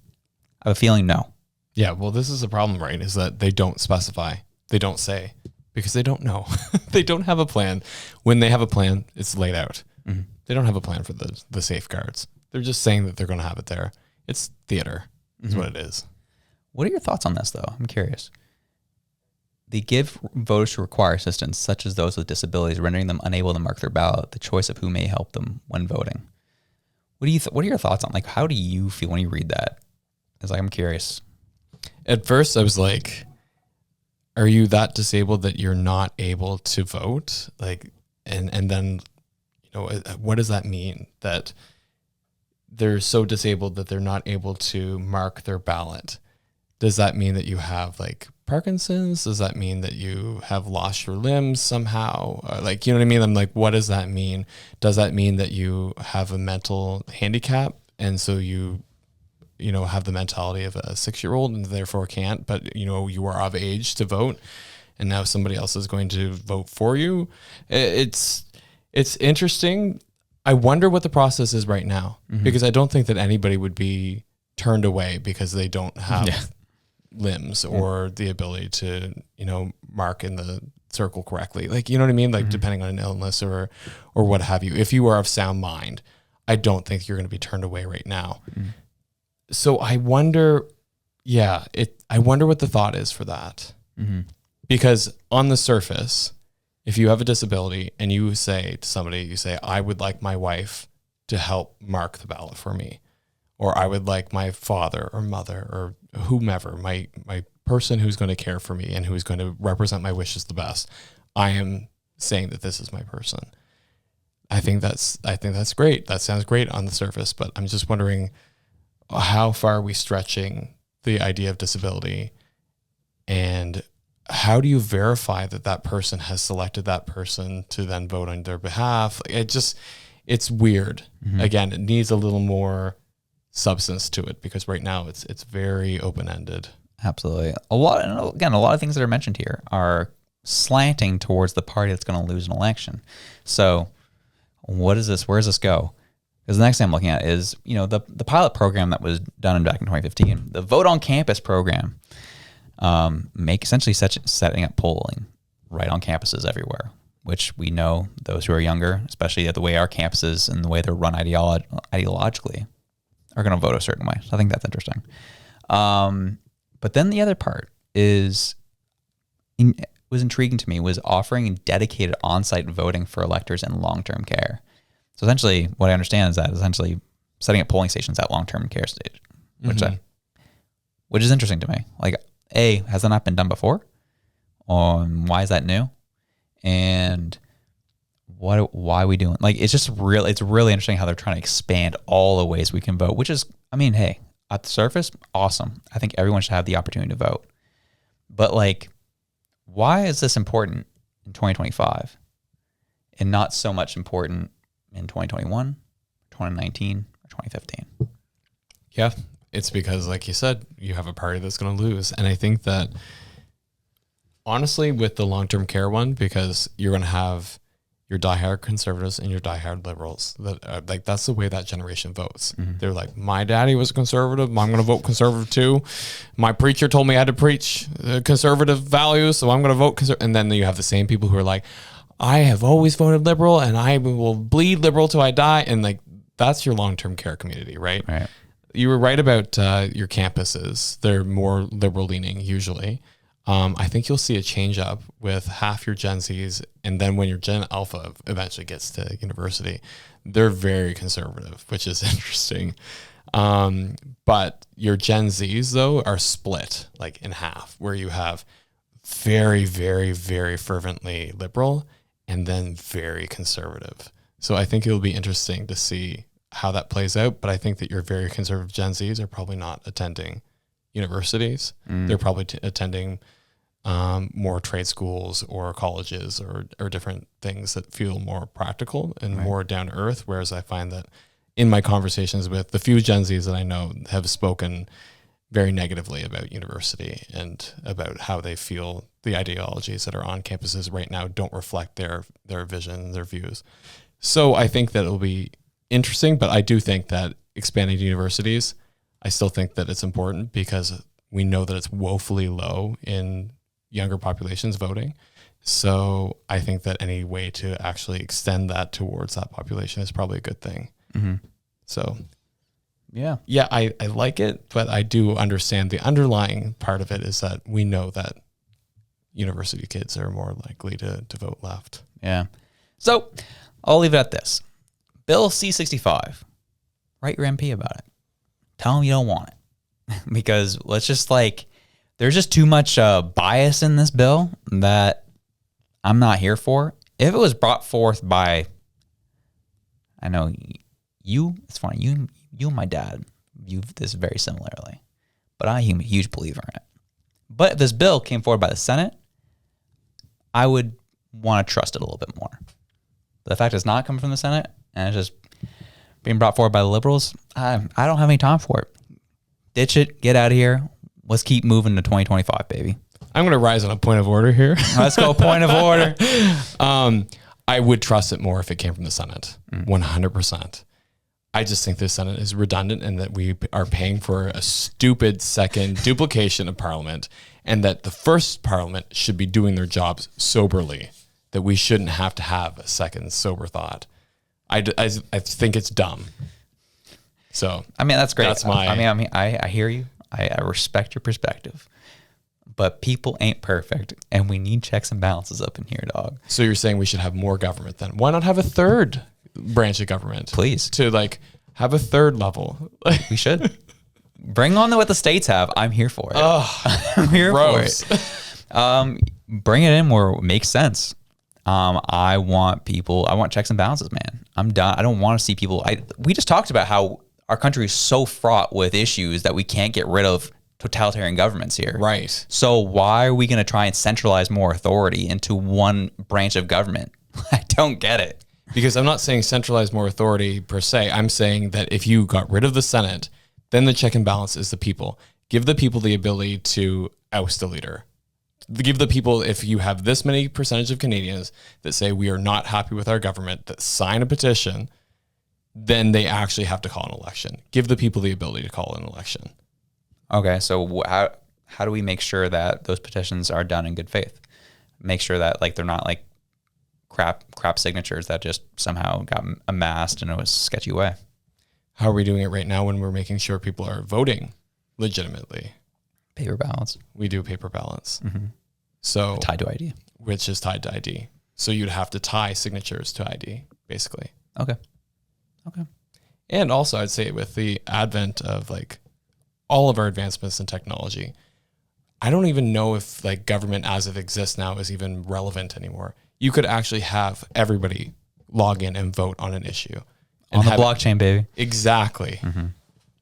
I have a feeling no. yeah, well, this is the problem, right? Is that they don't specify, they don't say, because they don't know. They don't have a plan. When they have a plan, it's laid out. Mm-hmm. They don't have a plan for the safeguards. They're just saying that they're going to have it there. It's theater, is what it is. What are your thoughts on this, though? I'm curious. They give voters who require assistance, such as those with disabilities, rendering them unable to mark their ballot, the choice of who may help them when voting. What are your thoughts on, like, how do you feel when you read that? It's like, I'm curious. At first, I was like, are you that disabled that you're not able to vote? Like, and then, you know, what does that mean? That they're so disabled that they're not able to mark their ballot? Does that mean that you have like Parkinson's? Does that mean that you have lost your limbs somehow? Like, you know what I mean? I'm like, what does that mean? Does that mean that you have a mental handicap and so you know, have the mentality of a 6-year-old and therefore can't, but you know, you are of age to vote and now somebody else is going to vote for you? It's interesting. I wonder what the process is right now, because I don't think that anybody would be turned away because they don't have limbs or the ability to, you know, mark in the circle correctly. Like, you know what I mean? Like, depending on an illness or what have you. If you are of sound mind, I don't think you're going to be turned away right now. So I wonder, I wonder what the thought is for that. Because on the surface, if you have a disability and you say to somebody, you say, I would like my wife to help mark the ballot for me, or I would like my father or mother or whomever, my person who's going to care for me and who's going to represent my wishes the best. I am saying that this is my person. I think that's great. That sounds great on the surface, but I'm just wondering, how far are we stretching the idea of disability, and how do you verify that that person has selected that person to then vote on their behalf? It's weird. Again, it needs a little more substance to it, because right now it's very open-ended. Absolutely. A lot of things that are mentioned here are slanting towards the party that's going to lose an election. So what is this? Where does this go? Because the next thing I'm looking at is, you know, the pilot program that was done back in 2015, the Vote on Campus program, essentially setting up polling right on campuses everywhere, which we know those who are younger, especially the way our campuses and the way they're run ideologically, are going to vote a certain way. So I think that's interesting. But then the other part was intriguing to me, was offering dedicated on-site voting for electors in long-term care. So essentially, what I understand is that essentially setting up polling stations at long-term care stage, which is interesting to me. Like, A, has that not been done before? Why is that new? And why are we doing? Like, it's really interesting how they're trying to expand all the ways we can vote. Which is, I mean, hey, at the surface, awesome. I think everyone should have the opportunity to vote. But like, why is this important in 2025 and not so much important in 2021, 2019, or 2015? Yeah, it's because, like you said, you have a party that's going to lose. And I think that, honestly, with the long-term care one, because you're going to have your diehard conservatives and your diehard liberals, that like that's the way that generation votes. They're like, my daddy was a conservative, I'm going to vote conservative too. My preacher told me I had to preach conservative values, so I'm going to vote conservative. And then you have the same people who are like, I have always voted liberal and I will bleed liberal till I die. And like, that's your long-term care community, right? Right. You were right about your campuses. They're more liberal leaning usually. I think you'll see a change up with half your Gen Zs, and then when your Gen Alpha eventually gets to university, they're very conservative, which is interesting. But your Gen Zs, though, are split like in half, where you have very, very, very fervently liberal and then very conservative. So I think it'll be interesting to see how that plays out. But I think that your very conservative Gen Zs are probably not attending universities. They're probably attending more trade schools or colleges or different things that feel more practical and more down to earth. Whereas I find that in my conversations with the few Gen Zs that I know have spoken very negatively about university and about how they feel the ideologies that are on campuses right now don't reflect their vision, their views. So I think that it'll be interesting, but I do think that expanding to universities, I still think that it's important because we know that it's woefully low in younger populations voting. So I think that any way to actually extend that towards that population is probably a good thing. So yeah, I like it, but I do understand the underlying part of it is that we know that university kids are more likely to vote left. Yeah. So I'll leave it at this. Bill C-65, write your MP about it. Tell them you don't want it. Because there's just too much bias in this bill that I'm not here for. If it was brought forth by, I know it's funny, you and my dad view this very similarly, but I'm a huge believer in it. But if this bill came forward by the Senate, I would want to trust it a little bit more. But the fact it's not coming from the Senate and it's just being brought forward by the liberals, I don't have any time for it. Ditch it, get out of here. Let's keep moving to 2025, baby. I'm going to rise on a point of order here. Let's go point of order. I would trust it more if it came from the Senate, 100%. I just think the Senate is redundant and that we are paying for a stupid second duplication of Parliament, and that the first Parliament should be doing their jobs soberly, that we shouldn't have to have a second sober thought. I think it's dumb. So I mean, that's great. That's my. I hear you. I respect your perspective, but people ain't perfect, and we need checks and balances up in here, dog. So you're saying we should have more government then? Why not have a third branch of government? Please. To have a third level. We should. Bring on what the states have. I'm here for it. Oh, I'm here gross. for it. Bring it in where it makes sense. I want checks and balances, man. I'm done. I don't want to see people. We just talked about how our country is so fraught with issues that we can't get rid of totalitarian governments here. Right. So why are we going to try and centralize more authority into one branch of government? I don't get it. Because I'm not saying centralize more authority per se. I'm saying that if you got rid of the Senate, then the check and balance is the people. Give the people the ability to oust a leader. Give the people, if you have this many percentage of Canadians that say we are not happy with our government, that sign a petition, then they actually have to call an election. Give the people the ability to call an election. Okay, so how do we make sure that those petitions are done in good faith? Make sure that they're not crap signatures that just somehow got amassed in a sketchy way. How are we doing it right now when we're making sure people are voting legitimately? Paper ballots. We do paper ballots. Mm-hmm. So tied to ID. Which is tied to ID. So you'd have to tie signatures to ID, basically. Okay. And also I'd say with the advent of all of our advancements in technology, I don't even know if government as it exists now is even relevant anymore. You could actually have everybody log in and vote on an issue. On the blockchain, baby. Exactly. Mm-hmm.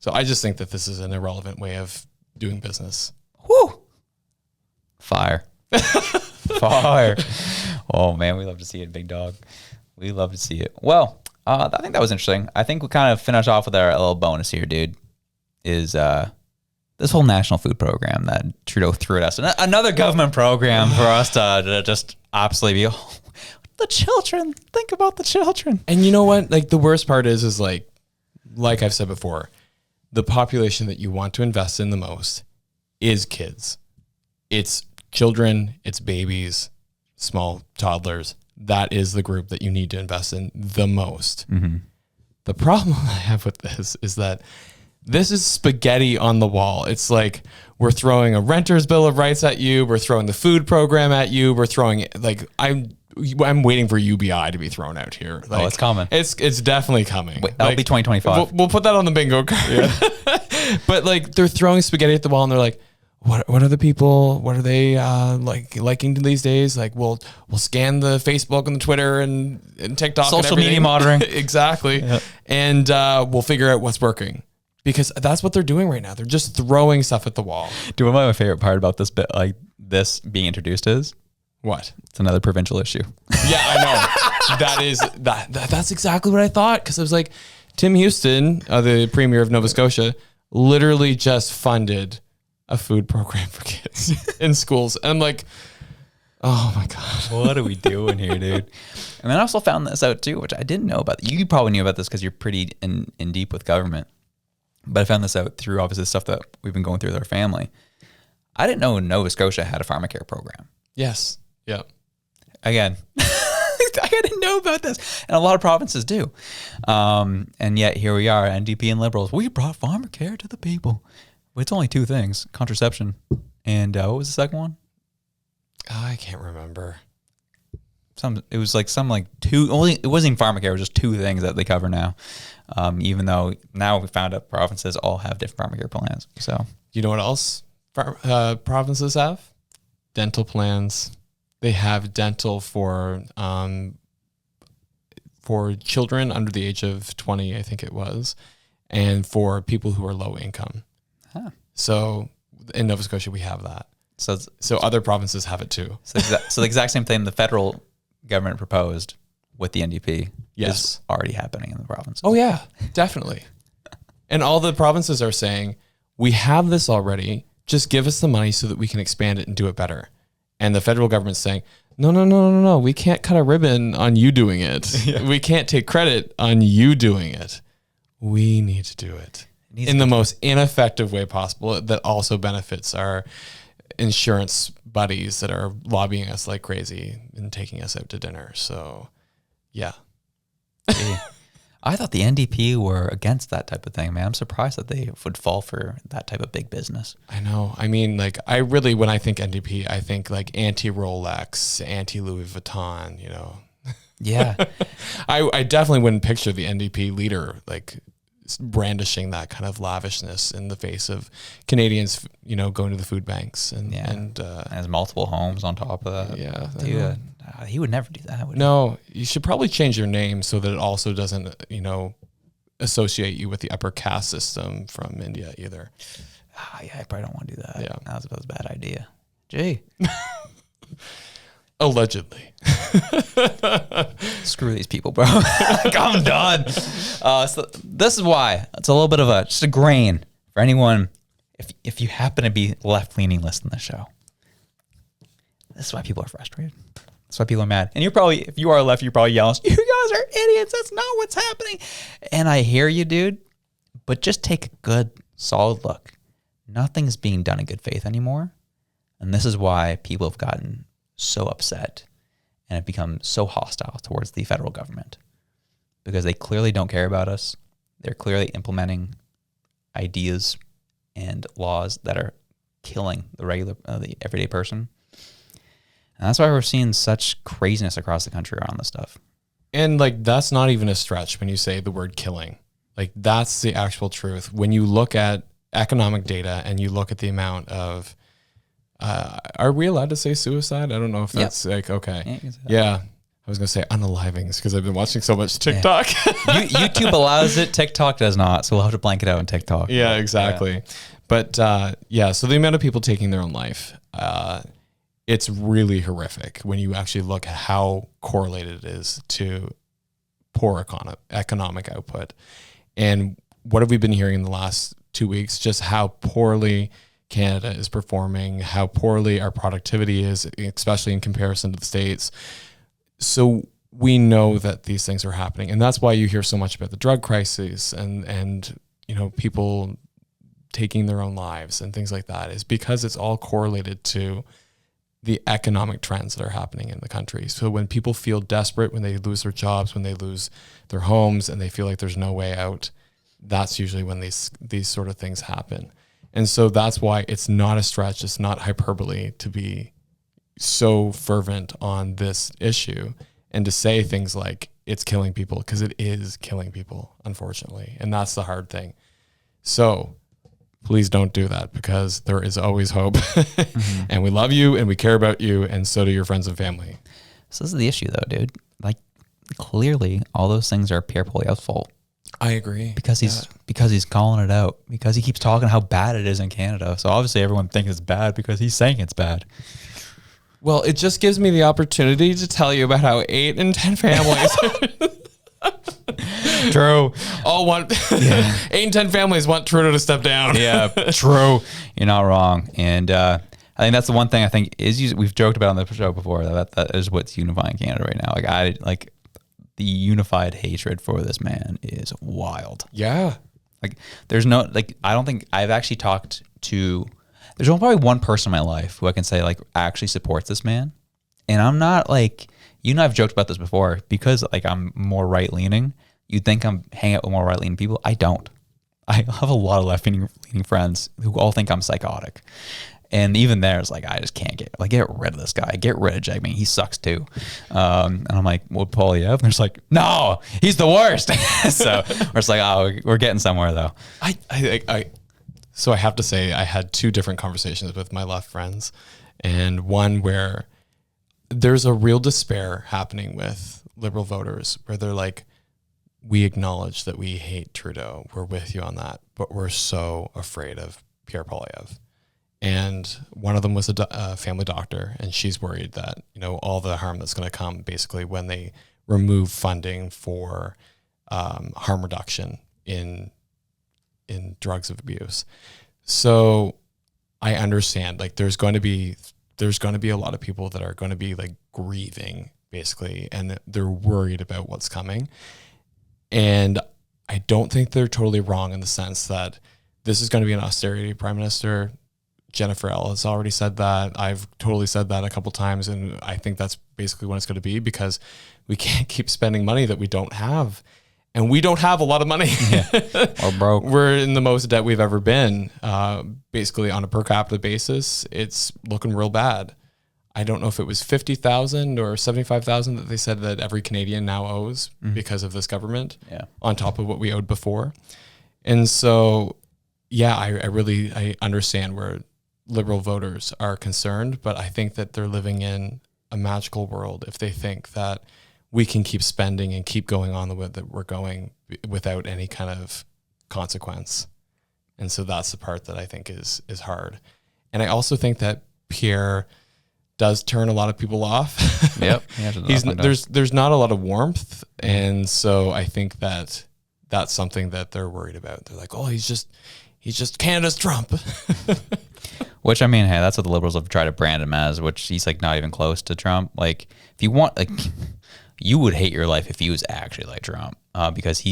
So I just think that this is an irrelevant way of doing business. Whew. Fire. Fire. Oh, man, we love to see it, big dog. We love to see it. Well, I think that was interesting. I think we kind of finish off with our little bonus here, dude, is this whole national food program that Trudeau threw at us. Another government program for us to just absolutely be, the children. Think about the children. And you know what? Like, the worst part is like I've said before, the population that you want to invest in the most is kids. It's children, it's babies, small toddlers. That is the group that you need to invest in the most. Mm-hmm. The problem I have with this is that this is spaghetti on the wall. It's like we're throwing a renter's bill of rights at you. We're throwing the food program at you. We're throwing, like, I'm waiting for UBI to be thrown out here. Like, it's coming. It's definitely coming. Wait, that'll be 2025. We'll put that on the bingo card. Yeah. But like, they're throwing spaghetti at the wall and they're like, what are the people? What are they liking these days? Like, we'll scan the Facebook and the Twitter and TikTok, social and media monitoring. Exactly. Yeah. And we'll figure out what's working, because that's what they're doing right now. They're just throwing stuff at the wall. Do you know what my favorite part about this bit, like this being introduced, is? What? It's another provincial issue. Yeah, I know. That's exactly what I thought, because I was like, Tim Houston, the premier of Nova Scotia, literally just funded a food program for kids in schools. And I'm like, oh my God. What are we doing here, dude? And then I also found this out too, which I didn't know about. You probably knew about this because you're pretty in deep with government. But I found this out through obviously the stuff that we've been going through with our family. I didn't know Nova Scotia had a pharmacare program. Yes. Yeah. Again, I didn't know about this. And a lot of provinces do. And yet here we are, NDP and Liberals. We brought pharmacare to the people. It's only two things: contraception and what was the second one? I can't remember. It was like two. Only it wasn't even pharmacare. It was just two things that they cover now. Even though now we found out provinces all have different pharmacare plans. So you know what else provinces have? Dental plans. They have dental for children under the age of 20, I think it was, and for people who are low income. Huh. So in Nova Scotia, we have that. So other provinces have it too. So the exact same thing the federal government proposed with the NDP is already happening in the provinces. Oh yeah, definitely. And all the provinces are saying, we have this already, just give us the money so that we can expand it and do it better. And the federal government's saying, no, we can't cut a ribbon on you doing it. Yeah. We can't take credit on you doing it. We need to do it in the most ineffective way possible that also benefits our insurance buddies that are lobbying us like crazy and taking us out to dinner. So, yeah. I thought the NDP were against that type of thing, man. I'm surprised that they would fall for that type of big business. I know. I mean, like, when I think NDP, I think like anti-Rolex, anti-Louis Vuitton, you know. Yeah. I definitely wouldn't picture the NDP leader like brandishing that kind of lavishness in the face of Canadians, you know, going to the food banks and has multiple homes on top of that. Yeah. Dude, he would never do that. No, you should probably change your name so that it also doesn't, you know, associate you with the upper caste system from India either. Yeah, I probably don't want to do that. Yeah. That was a bad idea. Gee. Allegedly. Screw these people, bro. Like, I'm done. So this is why it's a little bit of just a grain for anyone. If you happen to be left-leaning, listen to the show. This is why people are frustrated. That's why people are mad. And if you are left, you're probably yelling, you guys are idiots. That's not what's happening. And I hear you, dude. But just take a good, solid look. Nothing's being done in good faith anymore. And this is why people have gotten so upset and have become so hostile towards the federal government, because they clearly don't care about us. They're clearly implementing ideas and laws that are killing the everyday person. And that's why we're seeing such craziness across the country around this stuff. And like, that's not even a stretch when you say the word killing. Like, that's the actual truth. When you look at economic data and you look at the amount of, are we allowed to say suicide? I don't know if that's like, okay. Yeah. I was going to say unalivings because I've been watching so much TikTok. YouTube allows it. TikTok does not. So we'll have to blank it out on TikTok. Yeah, exactly. Yeah. But so the amount of people taking their own life, it's really horrific when you actually look at how correlated it is to poor economic output. And what have we been hearing in the last 2 weeks? Just how poorly Canada is performing, how poorly our productivity is, especially in comparison to the States. So we know that these things are happening. And that's why you hear so much about the drug crisis and people taking their own lives and things like that, is because it's all correlated to the economic trends that are happening in the country. So when people feel desperate, when they lose their jobs, when they lose their homes and they feel like there's no way out, that's usually when these sort of things happen. And so that's why it's not a stretch, it's not hyperbole to be so fervent on this issue and to say things like it's killing people, because it is killing people, unfortunately. And that's the hard thing. So please don't do that, because there is always hope. Mm-hmm. And we love you and we care about you, and so do your friends and family. So this is the issue though, dude. Like, clearly all those things are Pierre Poilievre's fault. I agree. Because he's calling it out, because he keeps talking how bad it is in Canada. So obviously everyone thinks it's bad because he's saying it's bad. Well, it just gives me the opportunity to tell you about how 8 in 10 families True. all want 8 in 10 families want Trudeau to step down. Yeah, true. You're not wrong. And I think that's the one thing I think is we've joked about on the show before, that is what's unifying Canada right now. Like the unified hatred for this man is wild. Yeah. Like there's no, like, I don't think I've actually talked to, there's only probably one person in my life who I can say like actually supports this man. And I'm not like, I've joked about this before, because like I'm more right leaning. You'd think I'm hanging out with more right leaning people. I don't. I have a lot of left leaning friends who all think I'm psychotic. And even there, it's like, I just can't get rid of this guy. Get rid of Jagmeet. He sucks too. And I'm like, well, Poilievre? And they're just like, no, he's the worst. So we're just like, oh, we're getting somewhere though. So I have to say, I had 2 different conversations with my left friends, and one where there's a real despair happening with Liberal voters, where they're like, we acknowledge that we hate Trudeau. We're with you on that, but we're so afraid of Pierre Poilievre. And one of them was a family doctor, and she's worried that, all the harm that's going to come basically when they remove funding for harm reduction in drugs of abuse. So I understand, like, there's going to be a lot of people that are going to be like grieving basically, and they're worried about what's coming. And I don't think they're totally wrong in the sense that this is going to be an austerity prime minister. Jennifer L has already said that. I've totally said that a couple times, and I think that's basically what it's going to be, because we can't keep spending money that we don't have. And we don't have a lot of money. Yeah. Or broke. We're in the most debt we've ever been. Basically, on a per capita basis, it's looking real bad. I don't know if it was 50,000 or 75,000 that they said that every Canadian now owes because of this government, on top of what we owed before. And so, yeah, I understand where Liberal voters are concerned, but I think that they're living in a magical world if they think that we can keep spending and keep going on the way that we're going without any kind of consequence. And so that's the part that I think is hard. And I also think that Pierre does turn a lot of people off. Yep. There's not a lot of warmth. And so I think that that's something that they're worried about. They're like, oh, he's just Canada's Trump. Which, I mean, hey, that's what the Liberals have tried to brand him as, which he's like not even close to Trump. Like, if you want, like, you would hate your life if he was actually like Trump, because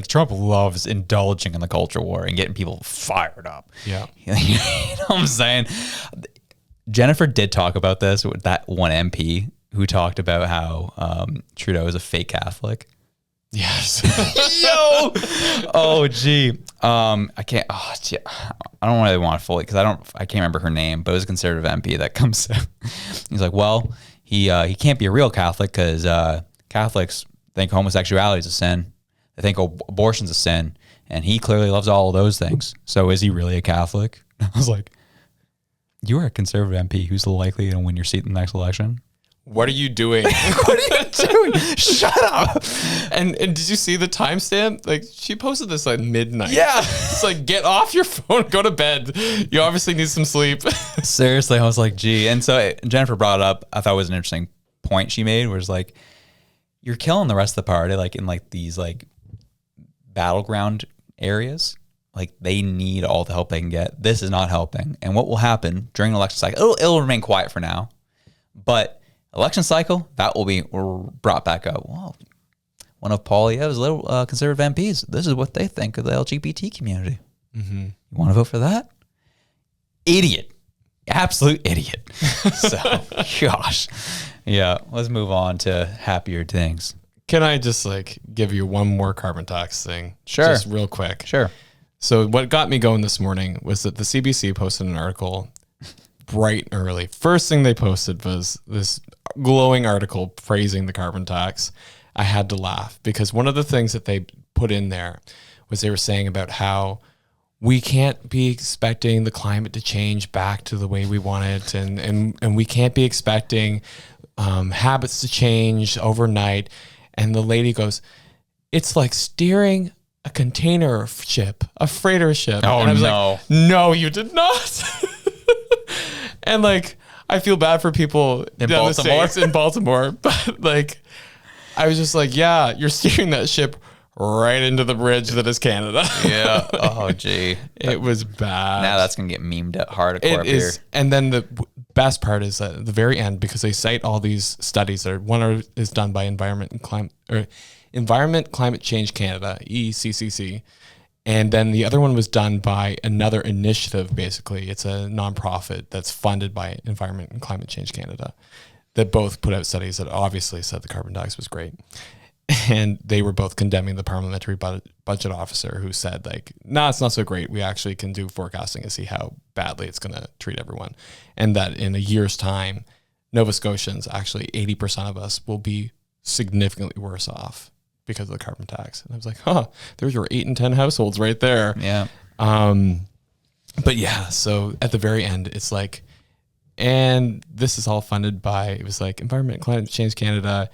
Trump loves indulging in the culture war and getting people fired up. Yeah. You know what I'm saying? Jennifer did talk about this with that one MP who talked about how Trudeau is a fake Catholic. Yes. Yo. Oh, gee. I can't. Oh, gee. I don't really want to fully, because I can't remember her name, but it was a conservative MP that comes out. He's like, well, he can't be a real Catholic because Catholics think homosexuality is a sin. They think abortion's a sin, and he clearly loves all of those things. So is he really a Catholic? I was like, you are a conservative MP who's likely to win your seat in the next election. what are you doing? What are you doing? Shut up. And did you see the timestamp? Like, she posted this like midnight. Yeah. It's like, get off your phone, go to bed. You obviously need some sleep. Seriously, I was like, gee. And so Jennifer brought it up. I thought it was an interesting point she made, where it's like, you're killing the rest of the party, like in like these like battleground areas. Like, they need all the help they can get. This is not helping. And what will happen during the election cycle, it'll remain quiet for now, but election cycle, that will be brought back up. Well, one of Paul Yev's little conservative MPs, this is what they think of the LGBT community. Mm-hmm. You want to vote for that? Idiot. Absolute idiot. So, gosh. Yeah, let's move on to happier things. Can I just like give you one more carbon tax thing? Sure. Just real quick. Sure. So what got me going this morning was that the CBC posted an article bright and early. First thing they posted was this glowing article praising the carbon tax. I had to laugh because one of the things that they put in there was they were saying about how we can't be expecting the climate to change back to the way we want it, and we can't be expecting habits to change overnight. And the lady goes, it's like steering a container ship, a freighter ship. Oh, and I was no. like, no, you did not. And like, I feel bad for people In down the Baltimore? States, in Baltimore, but like, I was just like, yeah, you're steering that ship right into the bridge that is Canada. Yeah. Oh, gee. It was bad. Now that's going to get memed at hardcore up It is. And then the best part is at the very end, because they cite all these studies that is done by Environment Climate Change Canada, ECCC. And then the other one was done by another initiative, basically. It's a nonprofit that's funded by Environment and Climate Change Canada that both put out studies that obviously said the carbon tax was great. And they were both condemning the parliamentary budget officer who said, like, no, it's not so great. We actually can do forecasting and see how badly it's going to treat everyone. And that in a year's time, Nova Scotians, actually 80% of us will be significantly worse off because of the carbon tax. And I was like, there's your 8 and 10 households right there. Yeah. But yeah, so at the very end, it's like, and this is all funded by, it was like Environment and Climate Change Canada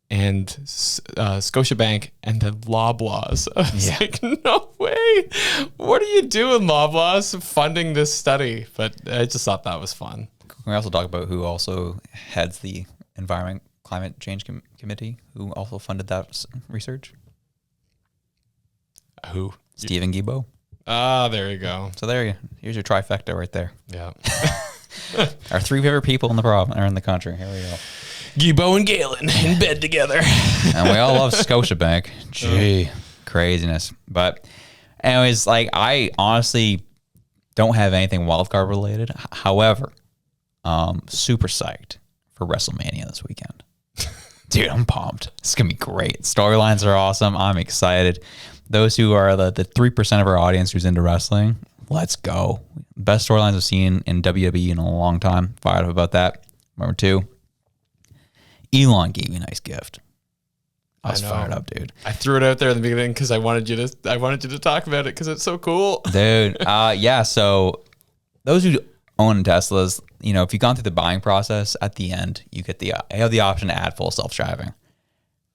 and Scotiabank and then Loblaws. I was like, no way. What are you doing, Loblaws, funding this study? But I just thought that was fun. Can we also talk about who also heads the Environment Climate Change Committee, who also funded that research? Who? Stephen Guilbeault. Ah, there you go. So here's your trifecta right there. Yeah. Our 3 favorite people in the province or in the country. Here we go. Guilbeault and Galen in bed together. And we all love Scotiabank. Gee, craziness. But anyways, like, I honestly don't have anything wildcard related. However, super psyched for WrestleMania this weekend. Dude, I'm pumped. It's going to be great. Storylines are awesome. I'm excited. Those who are the 3% of our audience who's into wrestling, let's go. Best storylines I've seen in WWE in a long time. Fired up about that. Number 2, Elon gave me a nice gift. I was fired up, dude. I threw it out there in the beginning because I wanted you to talk about it because it's so cool. Dude, yeah, so those who own Teslas, you know, if you've gone through the buying process, at the end, you have the option to add full self-driving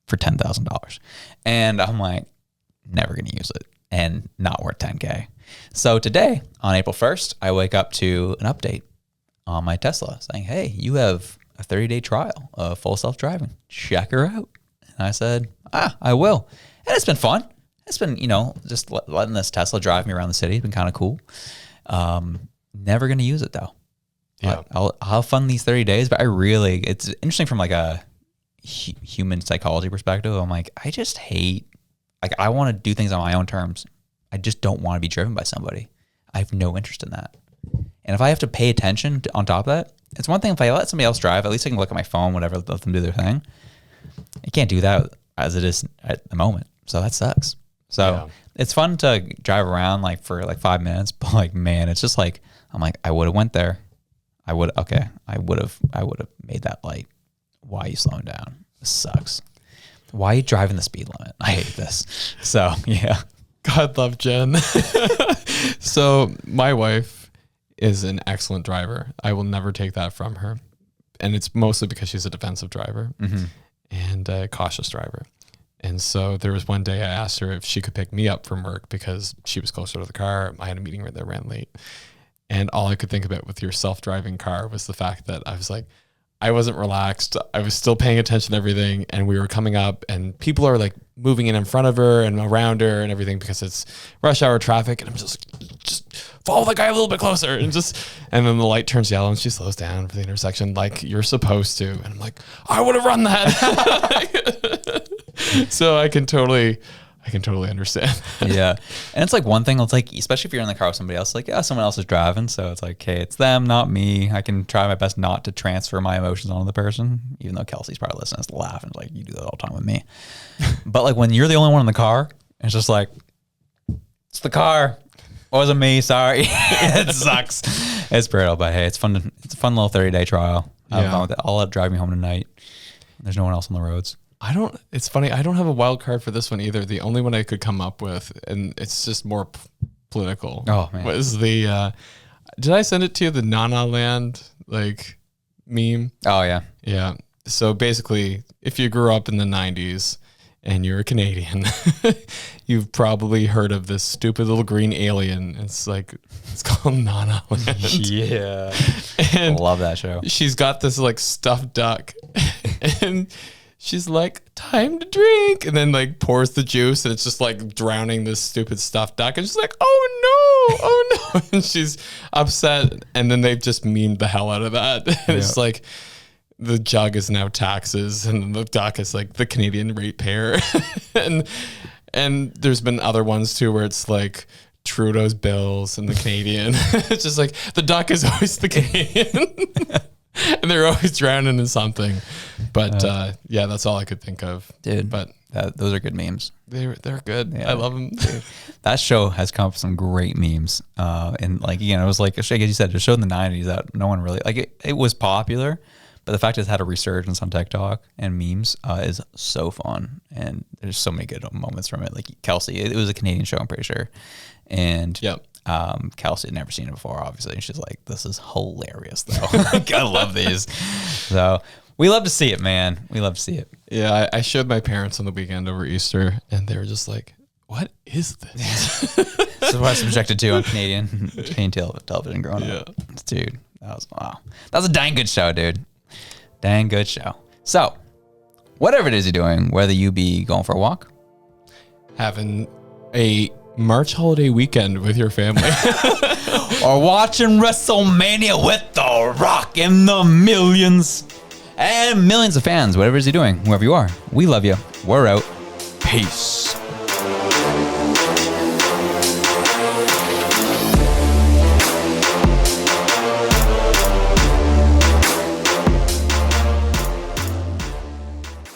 for $10,000. And I'm like, never going to use it and not worth $10K. So today, on April 1st, I wake up to an update on my Tesla saying, hey, you have a 30-day trial of full self-driving. Check her out. And I said, I will. And it's been fun. It's been, you know, just letting this Tesla drive me around the city. It's been kind of cool. Never going to use it, though. Yeah. I'll have fun these 30 days, but it's interesting from like a human psychology perspective. I'm like, I just hate, like, I want to do things on my own terms. I just don't want to be driven by somebody. I have no interest in that. And if I have to pay attention on top of that, it's one thing if I let somebody else drive, at least I can look at my phone, whatever, let them do their thing. I can't do that as it is at the moment. So that sucks. So it's fun to drive around like for like 5 minutes, but like, man, it's just like, I'm like, I would have went there. I would have made that light. Why are you slowing down? This sucks. Why are you driving the speed limit? I hate this. So yeah. God love Jen. So my wife is an excellent driver. I will never take that from her. and it's mostly because she's a defensive driver and a cautious driver. And so there was one day I asked her if she could pick me up from work because she was closer to the car. I had a meeting that ran late. And all I could think about with your self-driving car was the fact that I was like, I wasn't relaxed. I was still paying attention to everything. And we were coming up and people are like moving in front of her and around her and everything because it's rush hour traffic. And I'm just follow the guy a little bit closer and then the light turns yellow and she slows down for the intersection like you're supposed to. And I'm like, I would have run that. So I can totally understand. Yeah. And it's like one thing, it's like, especially if you're in the car with somebody else, like, yeah, someone else is driving. So it's like, okay, it's them, not me. I can try my best not to transfer my emotions onto the person, even though Kelsey's probably listening to laugh and like, you do that all the time with me. But like when you're the only one in the car, it's just like, it's the car. It wasn't me. Sorry. It sucks. It's brutal, but hey, it's fun. It's a fun little 30-day trial. I have fun with it. I'll let it drive me home tonight. There's no one else on the roads. It's funny. I don't have a wild card for this one either. The only one I could come up with, and it's just more political. Oh man. Was the, did I send it to you? The Nana Land, like meme. Oh yeah. Yeah. So basically if you grew up in the 90s and you're a Canadian, you've probably heard of this stupid little green alien. It's called Nana Land. Yeah. And I love that show. She's got this like stuffed duck and she's like, time to drink. And then like pours the juice and it's just like drowning this stupid stuffed duck. And she's like, oh no. And she's upset. And then they've just memed the hell out of that. And it's like, the jug is now taxes and the duck is like the Canadian ratepayer. and there's been other ones too where it's like Trudeau's bills and the Canadian. It's just like the duck is always the Canadian. And they're always drowning in something. But yeah, that's all I could think of. Dude, but those are good memes. They're good. Yeah. I love them. That show has come up with some great memes. And like, again, it was like, like you said, a show in the 90s that no one really, like it was popular, but the fact it's had a resurgence on TikTok and memes is so fun. And there's so many good moments from it. Like Kelsey, it was a Canadian show, I'm pretty sure. And Kelsey had never seen it before, obviously. And she's like, this is hilarious, though. Like, I love these. So we love to see it, man. We love to see it. Yeah, I showed my parents on the weekend over Easter, and they were just like, what is this? This is what I was subjected to on Canadian television growing up. Dude, that was, wow. That was a dang good show, dude. Dang good show. So, whatever it is you're doing, whether you be going for a walk, having a March holiday weekend with your family, or watching WrestleMania with The Rock and the millions and millions of fans, whatever it is you're doing, whoever you are, we love you. We're out. Peace.